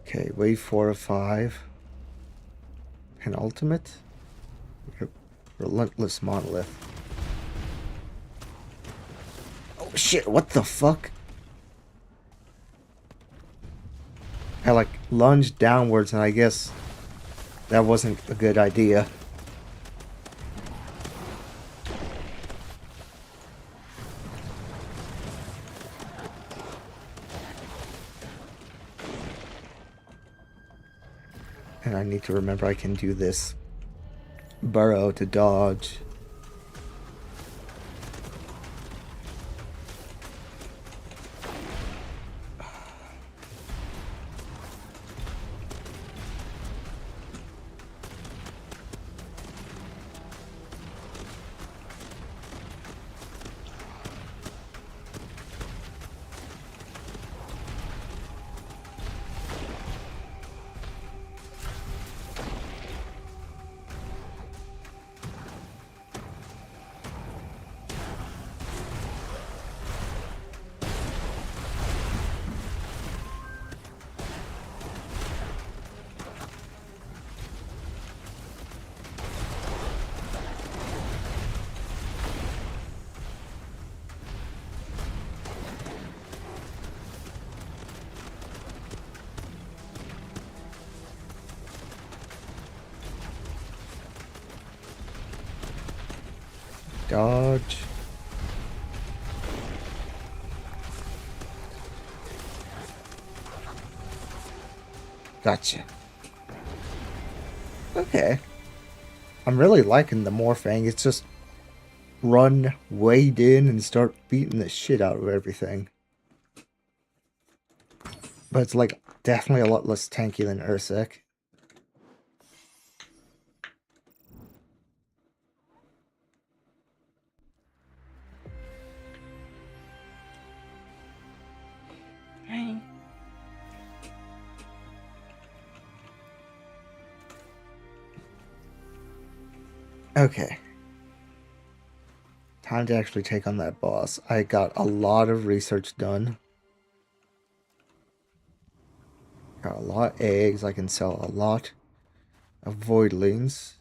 Okay, wave 4 of 5. Penultimate? Relentless monolith. Oh shit, what the fuck? I like lunged downwards and I guess that wasn't a good idea. And I need to remember I can do this burrow to dodge. Dodge. Gotcha. Okay. I'm really liking the Morphang. It's just run, wade in, and start beating the shit out of everything. But it's like definitely a lot less tanky than Ursec. Okay. Time to actually take on that boss. I got a lot of research done. Got a lot of eggs. I can sell a lot of voidlings.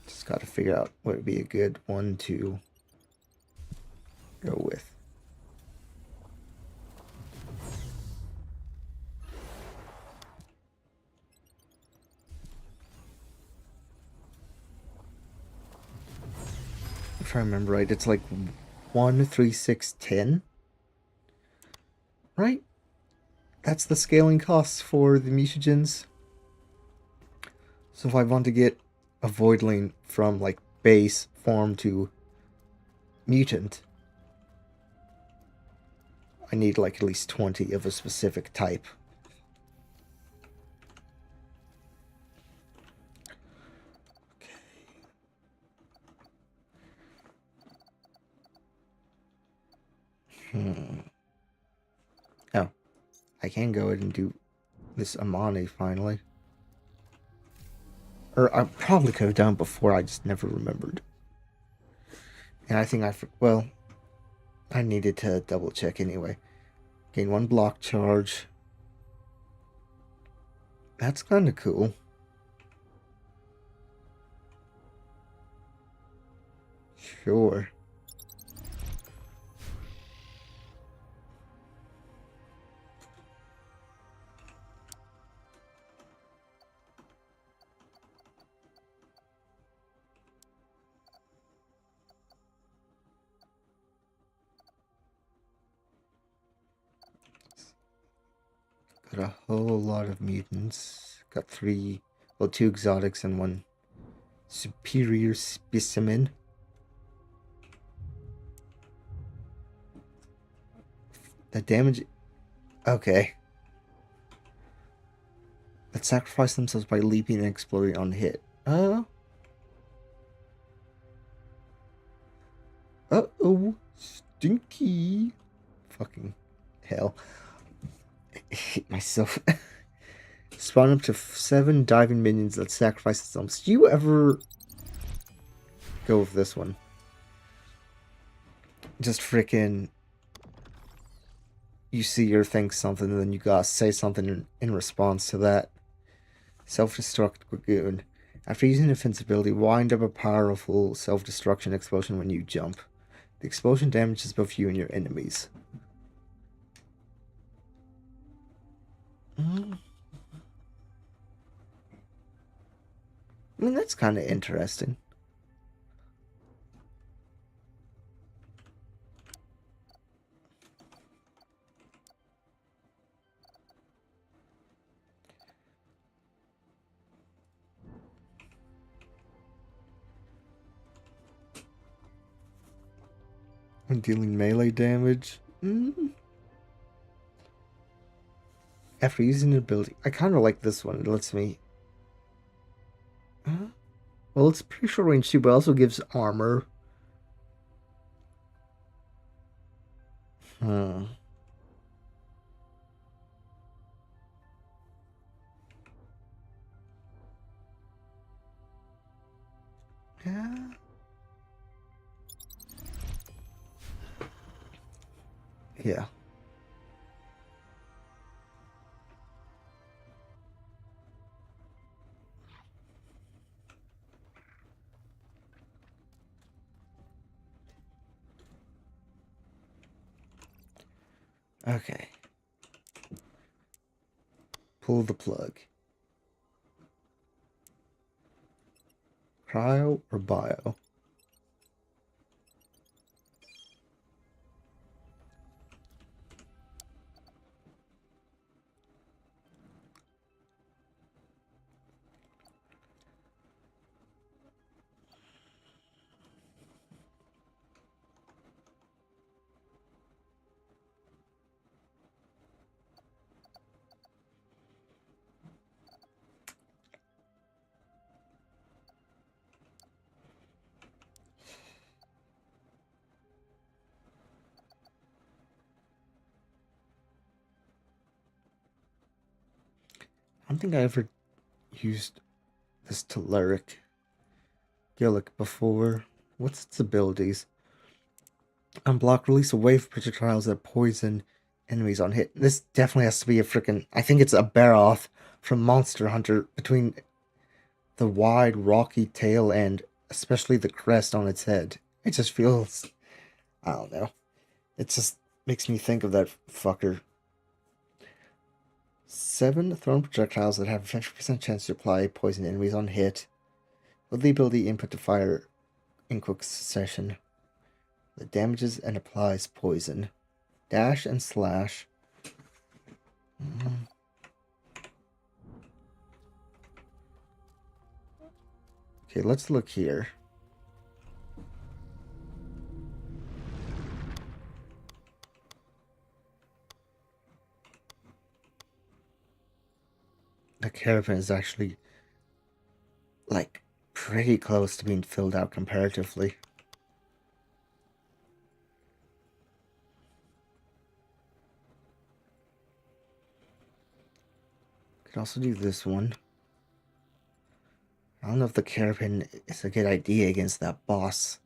Just got to figure out what would be a good one to go with. If I remember right, it's like 1, 3, 6, 10. Right? That's the scaling costs for the mutagens. So if I want to get a voidling from like base form to mutant, I need like at least 20 of a specific type. Oh, I can go ahead and do this Amani finally. Or I probably could have done it before, I just never remembered. And I think well, I needed to double check anyway. Gain 1 block charge. That's kind of cool. Sure. Got a whole lot of mutants. Got 3, well, 2 exotics and 1 superior specimen. The damage... Okay. that sacrifice themselves by leaping and exploding on hit. Uh-oh. Stinky. Fucking hell. I hate myself. Spawn up to 7 diving minions that sacrifice themselves. Do you ever go with this one? Just freaking... You see or think something, and then you gotta say something in response to that. Self-destruct Dragoon. After using defensibility, wind up a powerful self-destruction explosion when you jump. The explosion damages both you and your enemies. I mean, that's kind of interesting. When dealing melee damage. After using an ability. I kind of like this one. It lets me... Well, it's pretty short range too, but it also gives armor. Yeah. Yeah. Okay. Pull the plug. Cryo or bio? I don't think I ever used this Telluric Gillick before. What's its abilities? Unblock, release a wave of projectiles that poison enemies on hit. This definitely has to be a freaking... I think it's a Baroth from Monster Hunter. Between the wide, rocky tail and especially the crest on its head. It just feels... I don't know. It just makes me think of that fucker. 7 thrown projectiles that have a 50% chance to apply poison enemies on hit, with the ability input to fire in quick succession. That damages and applies poison. Dash and slash. Okay, let's look here. The caravan is actually, like, pretty close to being filled out comparatively. Could also do this one. I don't know if the caravan is a good idea against that boss.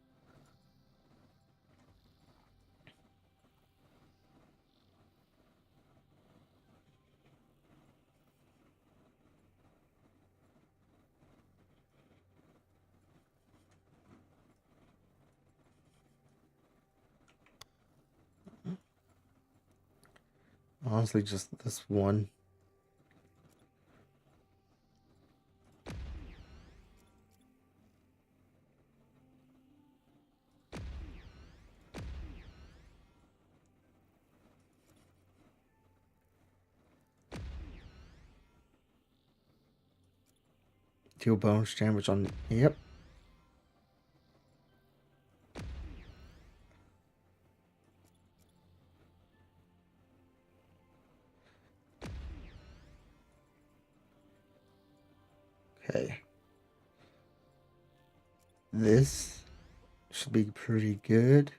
Honestly, just this one. Deal bonus damage on... Yep. Okay. This should be pretty good.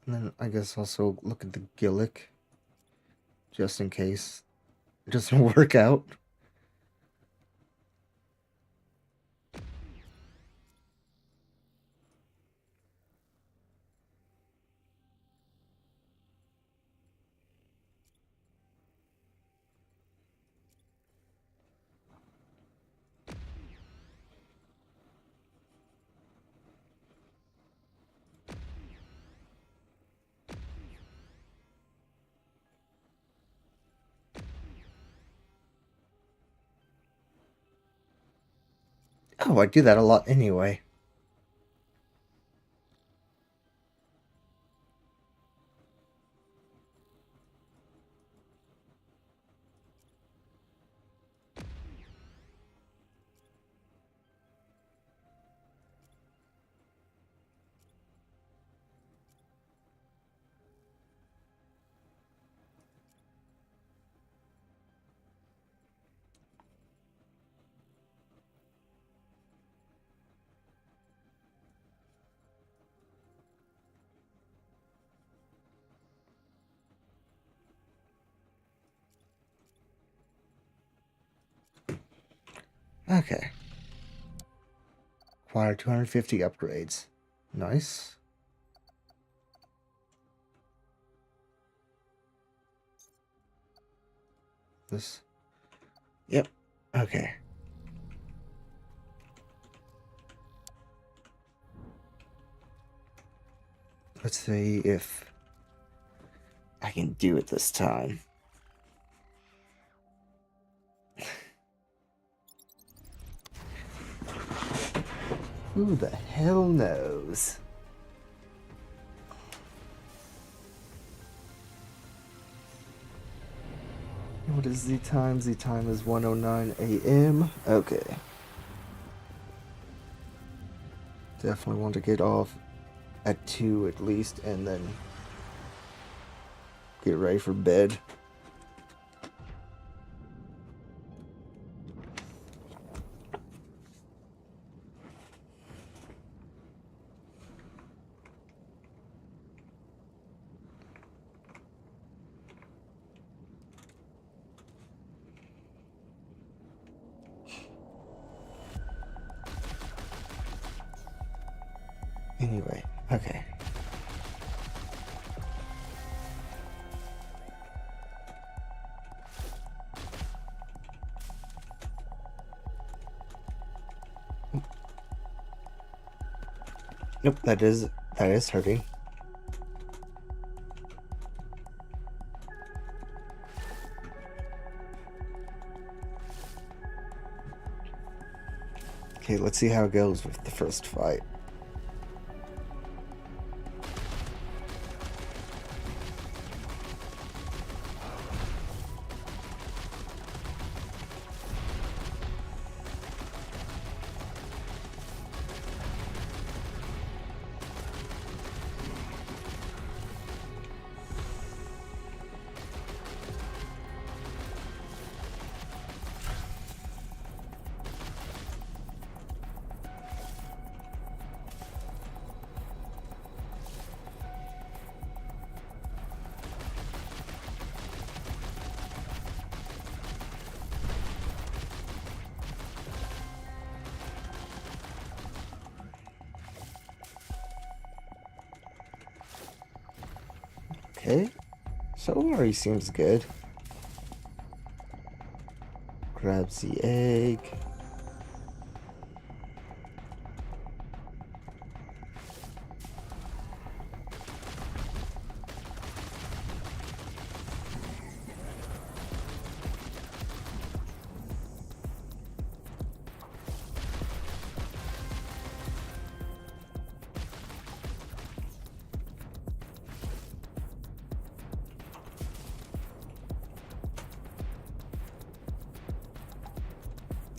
And then I guess also look at the Gillick, just in case it doesn't work out. Oh, I do that a lot anyway. Okay. Acquire 250 upgrades. Nice. This. Yep. Okay. Let's see if I can do it this time. Who the hell knows? What is the time? The time is 1:09 a.m. Okay. Definitely want to get off at 2 at least, and then get ready for bed. Anyway, okay. Nope, that is hurting. Okay, let's see how it goes with the first fight. Okay, so far he seems good. grabs the egg.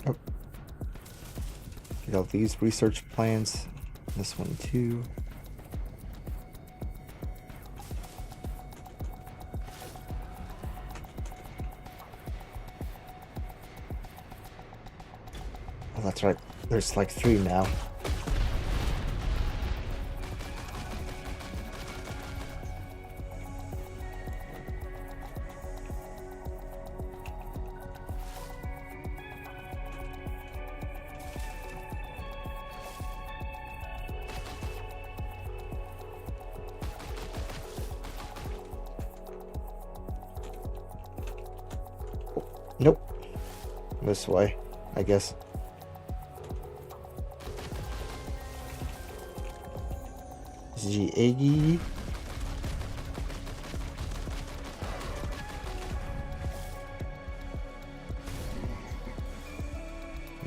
Oh. Get all these research plans. This one too. Oh, that's right. There's like 3 now. Nope. This way, I guess. The eggy.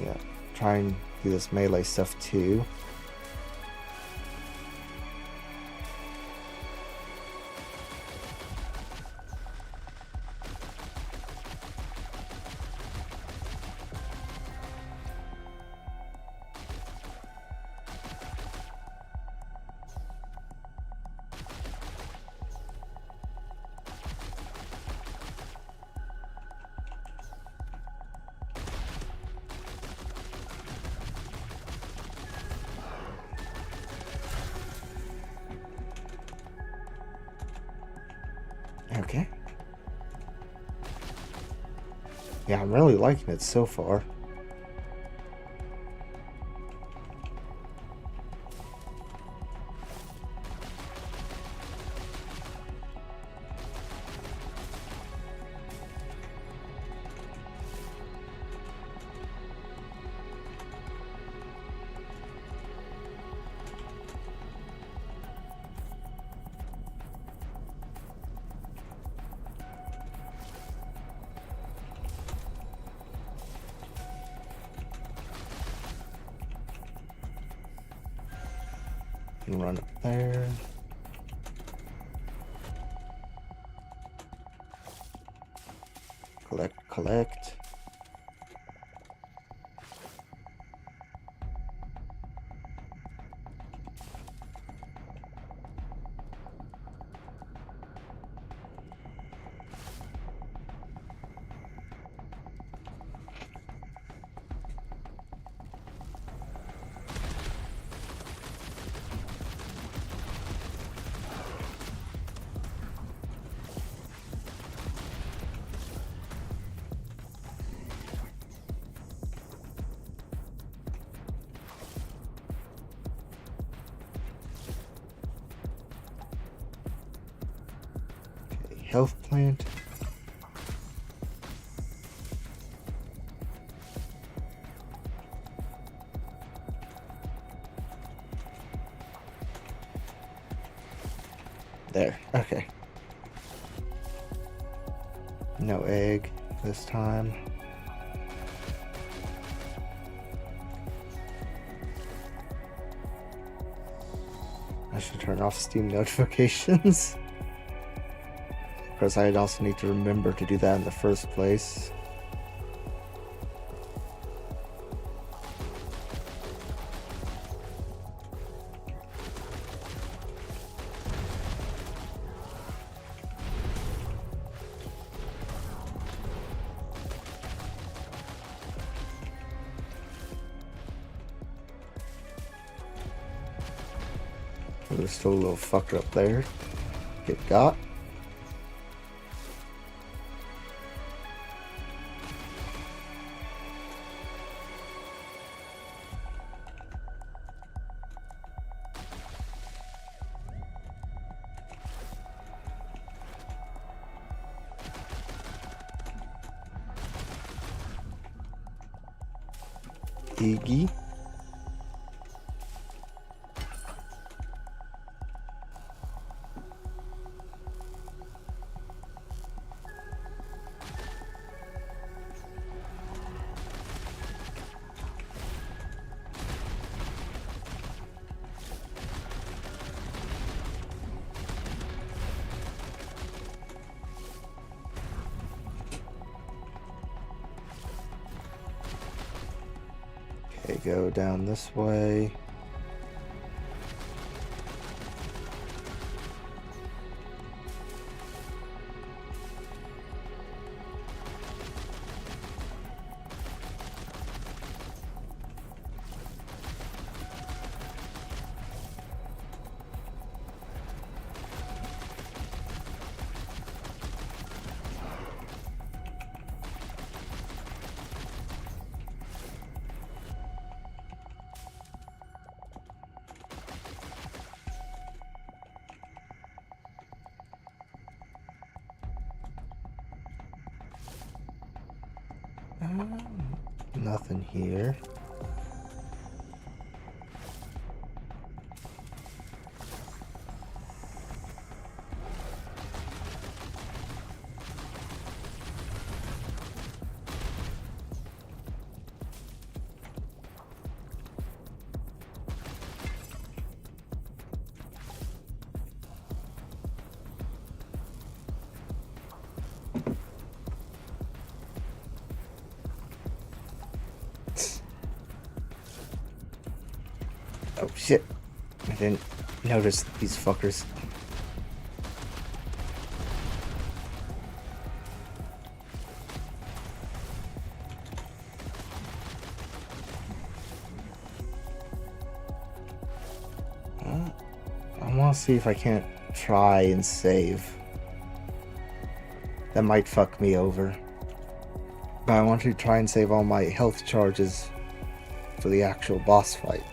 Yeah, try and do this melee stuff too. Okay. Yeah, I'm really liking it so far. And run up there. Collect. Health plant. There. Okay. No egg this time. I should turn off Steam notifications. Of course, I'd also need to remember to do that in the first place. There's still a little fucker up there. Get got. Iggy. Okay, go down this way. Nothing here. Oh shit, I didn't notice these fuckers. I want to see if I can't try and save. That might fuck me over. But I want to try and save all my health charges for the actual boss fight.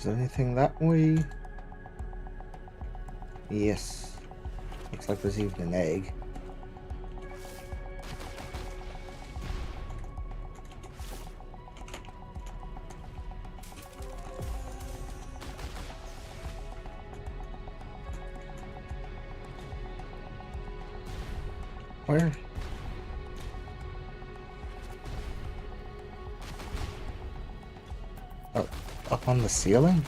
Is there anything that way? Yes. Looks like there's even an egg. Where? Oh, up on the ceiling?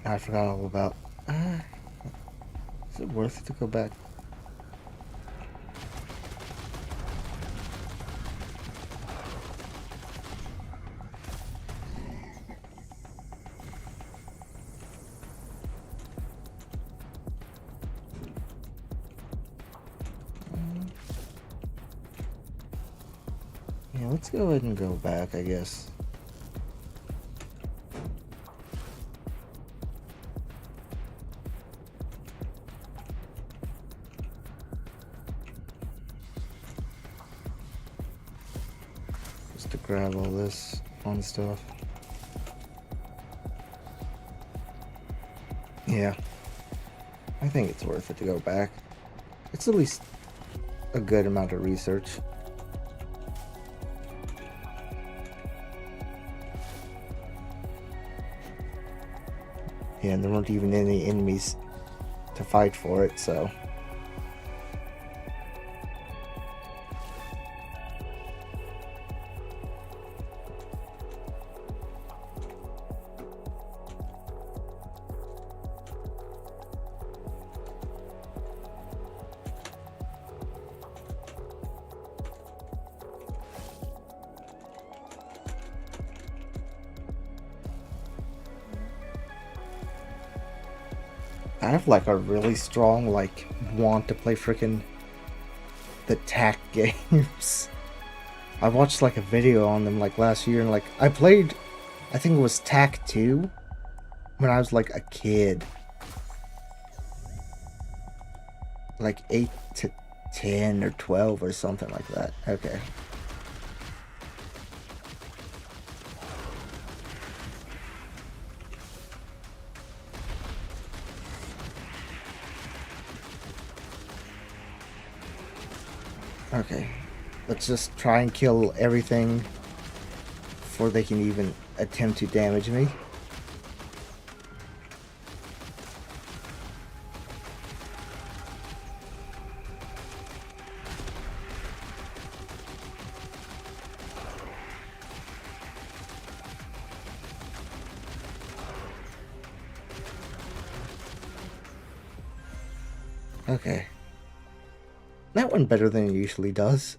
I forgot all about. Is it worth it to go back? Yeah, let's go ahead and go back, I guess. To grab all this fun stuff. Yeah, I think it's worth it to go back. It's at least a good amount of research. Yeah, and there weren't even any enemies to fight for it, so... I have like a really strong like want to play freaking the TAC games. I watched like a video on them like last year, and like I played, I think it was TAC 2 when I was like a kid, like 8 to 10 or 12 or something like that. Okay. Okay, let's just try and kill everything before they can even attempt to damage me. Okay. That went better than it usually does.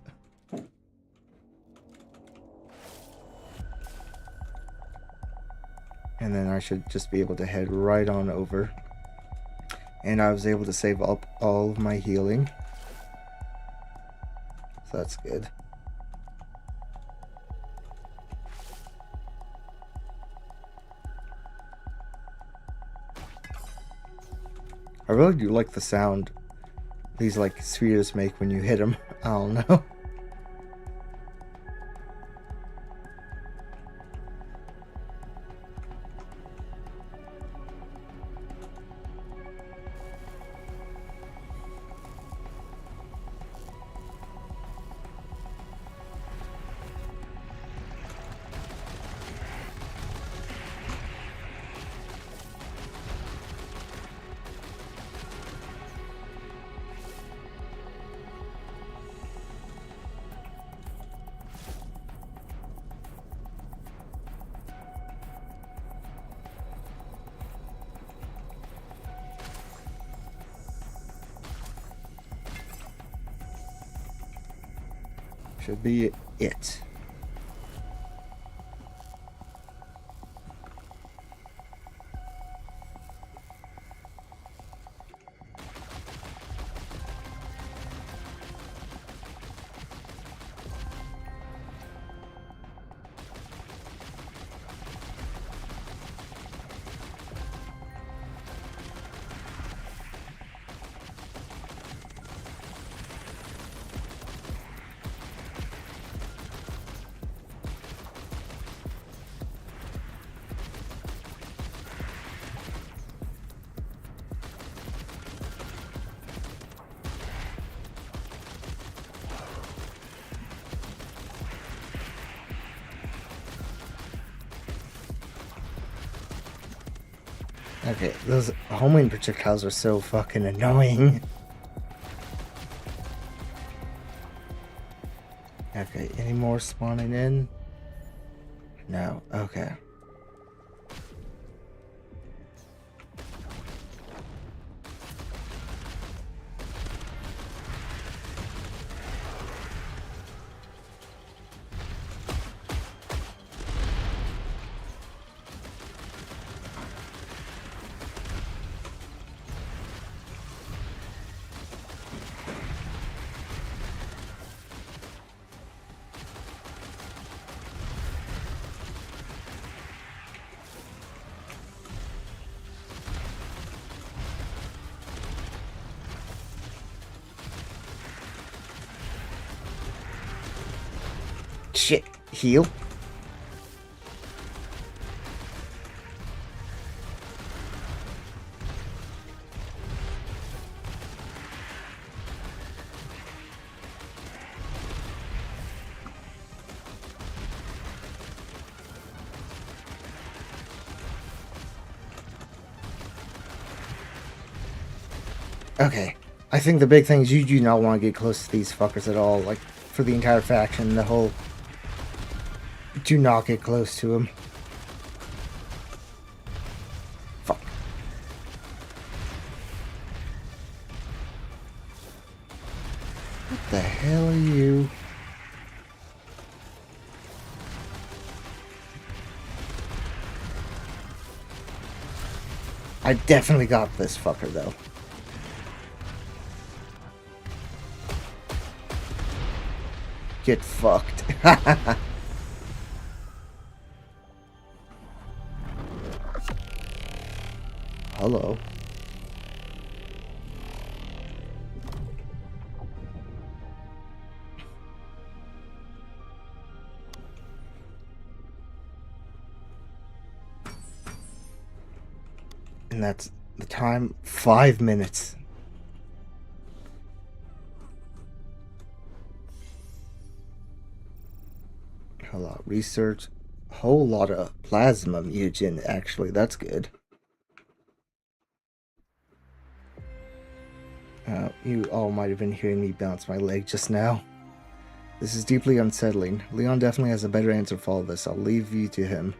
And then I should just be able to head right on over. And I was able to save up all of my healing. So that's good. I really do like the sound these like spheres make when you hit them. I don't know. Should be it. Okay, those homing projectiles are so fucking annoying. Okay, any more spawning in? No, okay. Shit, heal. Okay. I think the big thing is you do not want to get close to these fuckers at all. Like, for the entire faction, the whole... Do not get close to them. Fuck. What the hell are you? I definitely got this fucker, though. Get fucked. Hello. And that's the time, 5 minutes. A lot of research. Whole lot of plasma mutagen, actually. That's good. You all might have been hearing me bounce my leg just now. This is deeply unsettling. Leon definitely has a better answer for all of this. I'll leave you to him.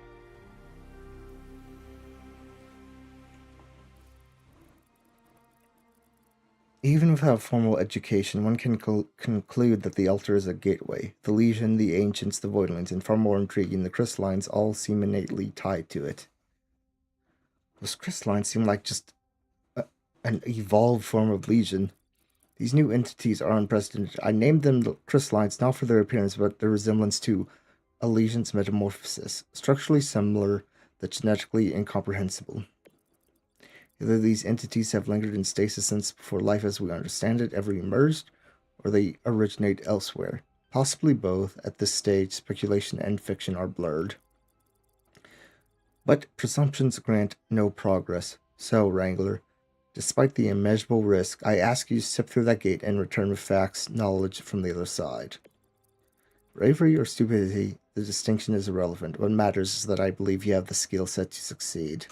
Even without formal education, one can conclude that the altar is a gateway. The Legion, the Ancients, the Voidlings, and far more intriguing, the Crystallines all seem innately tied to it. Those Crystallines seem like just an evolved form of Legion. These new entities are unprecedented. I named them the Crystallines not for their appearance, but their resemblance to a Legion's metamorphosis. Structurally similar, but genetically incomprehensible. Either these entities have lingered in stasis since before life as we understand it ever emerged, or they originate elsewhere. Possibly both. At this stage, speculation and fiction are blurred. But presumptions grant no progress. So, Wrangler, despite the immeasurable risk, I ask you to step through that gate and return with facts, knowledge from the other side. Bravery or stupidity, the distinction is irrelevant. What matters is that I believe you have the skill set to succeed.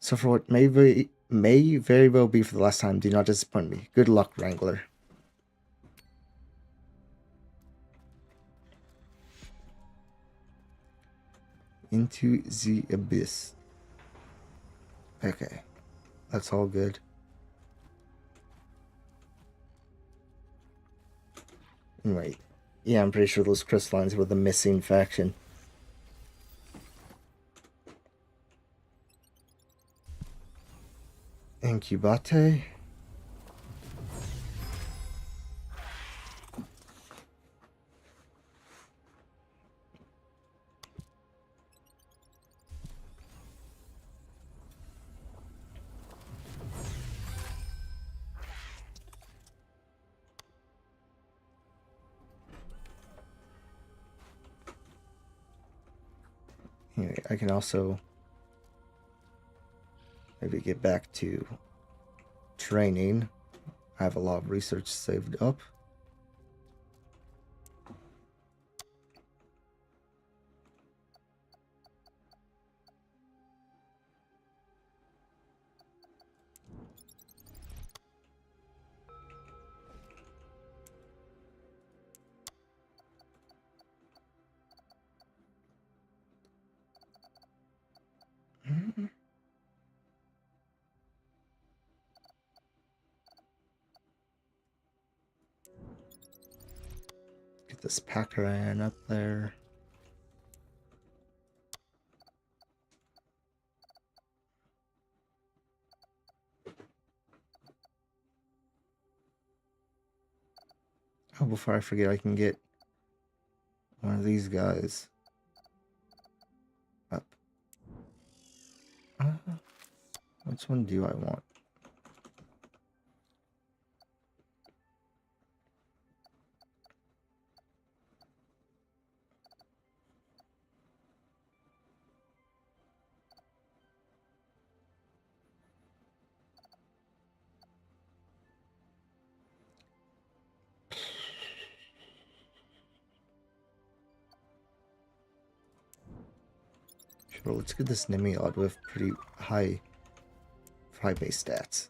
So for what may very well be for the last time, do not disappoint me. Good luck, Wrangler. Into the abyss. Okay. That's all good. Anyway. Yeah, I'm pretty sure those crystallines were the missing faction. Incubate. Anyway, I can also maybe get back to training. I have a lot of research saved up. Get this Packeran up there. Oh, before I forget, I can get one of these guys up. Which one do I want? Sure, let's get this Nemiod with pretty high base stats.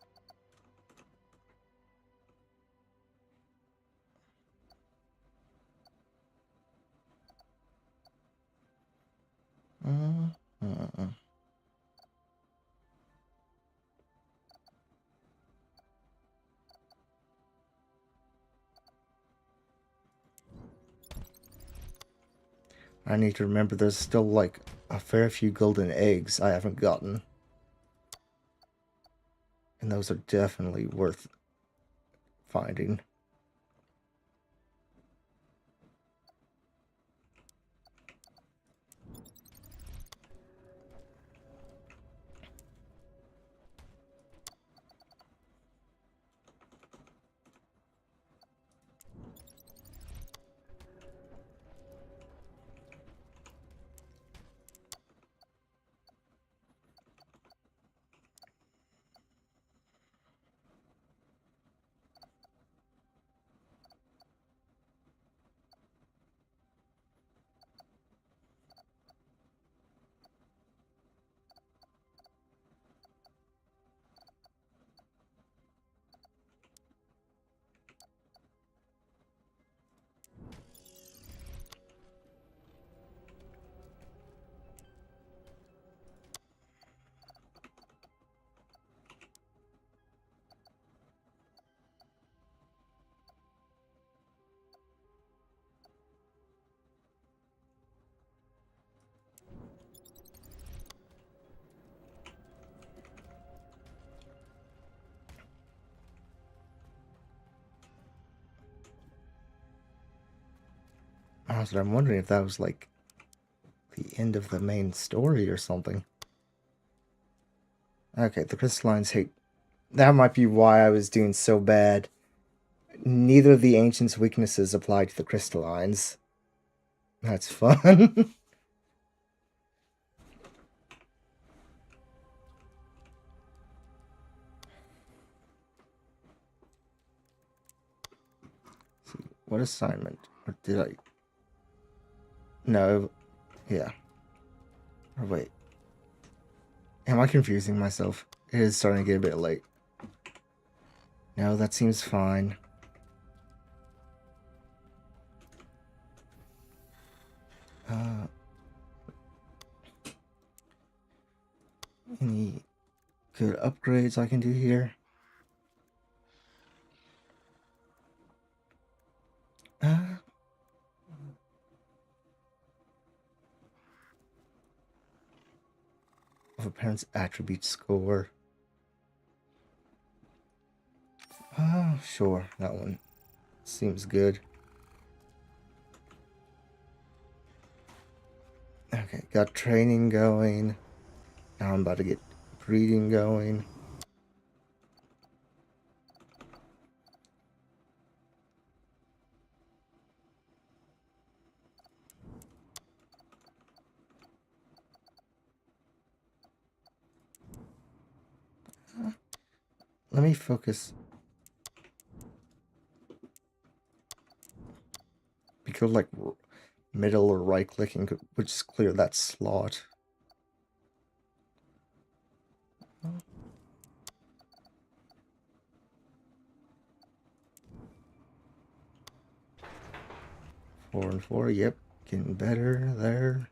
I need to remember there's still like a fair few golden eggs I haven't gotten. And those are definitely worth finding. Honestly, I'm wondering if that was like the end of the main story or something. Okay, the crystallines hate. That might be why I was doing so bad. Neither of the ancients' weaknesses apply to the crystallines. That's fun. What assignment? Or did I? No. Yeah. Or wait. Am I confusing myself? It is starting to get a bit late. No, that seems fine. Any good upgrades I can do here? Of a parent's attribute score. Sure, that one seems good. Okay, got training going. Now I'm about to get breeding going. Let me focus. Because like middle or right clicking would just clear that slot. Four and four, yep, getting better there.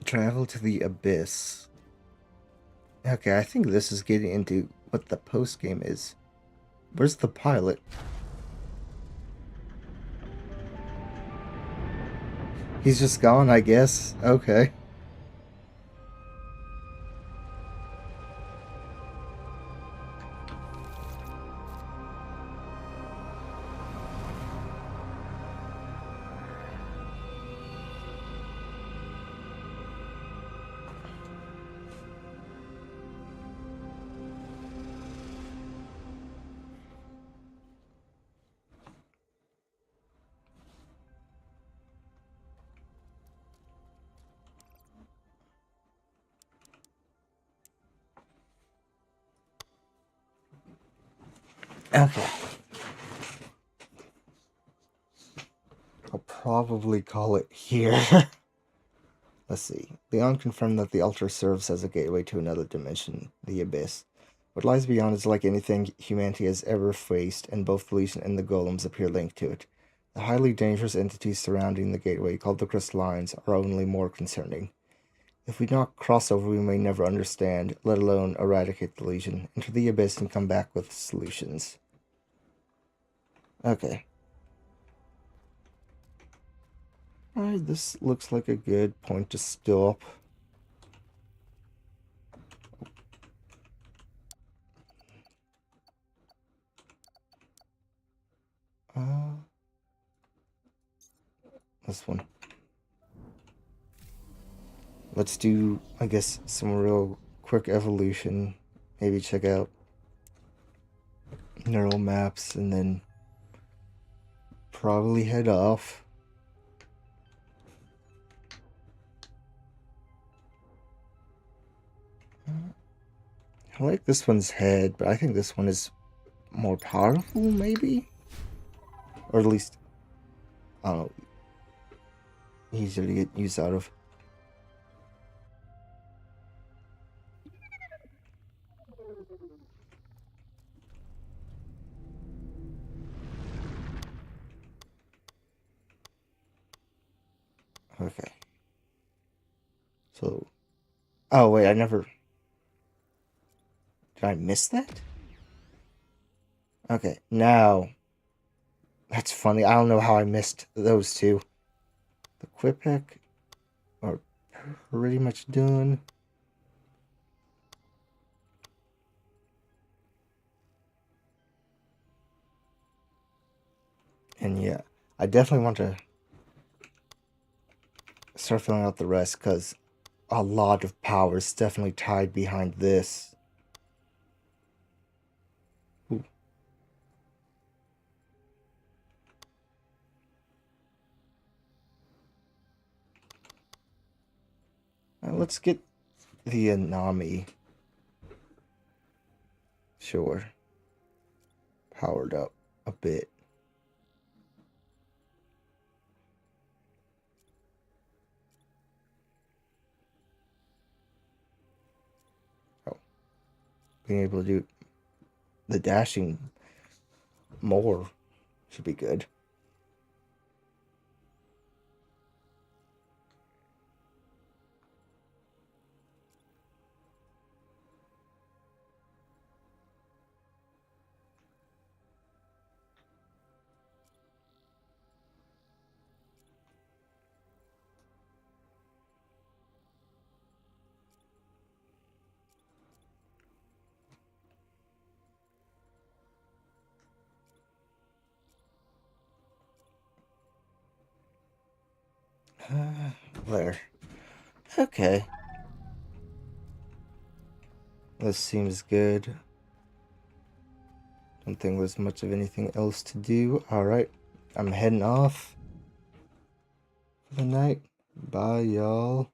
Travel to the abyss. Okay, I think this is getting into what the post game is. Where's the pilot? He's just gone, I guess. Okay. Okay. I'll probably call it here. Let's see. Leon confirmed that the altar serves as a gateway to another dimension, the Abyss. What lies beyond is like anything humanity has ever faced, and both the Legion and the Golems appear linked to it. The highly dangerous entities surrounding the gateway, called the Crystallines, are only more concerning. If we do not cross over, we may never understand, let alone eradicate the Legion, enter the Abyss, and come back with solutions. Okay. Alright, this looks like a good point to stop. This one. Let's do, I guess, some real quick evolution. Maybe check out neural maps and then probably head off. I like this one's head, but I think this one is more powerful, maybe? Or at least, I don't know, easier to get use out of. Okay. So, oh wait, I never, did I miss that? Okay, now, that's funny, I don't know how I missed those two. The Quipec are pretty much done. And yeah, I definitely want to start filling out the rest, because a lot of power is definitely tied behind this. Ooh. Let's get the Anami. Sure. Powered up a bit. Oh. Being able to do the dashing more should be good. There. Okay. This seems good. Don't think there's much of anything else to do. Alright. I'm heading off for the night. Bye, y'all.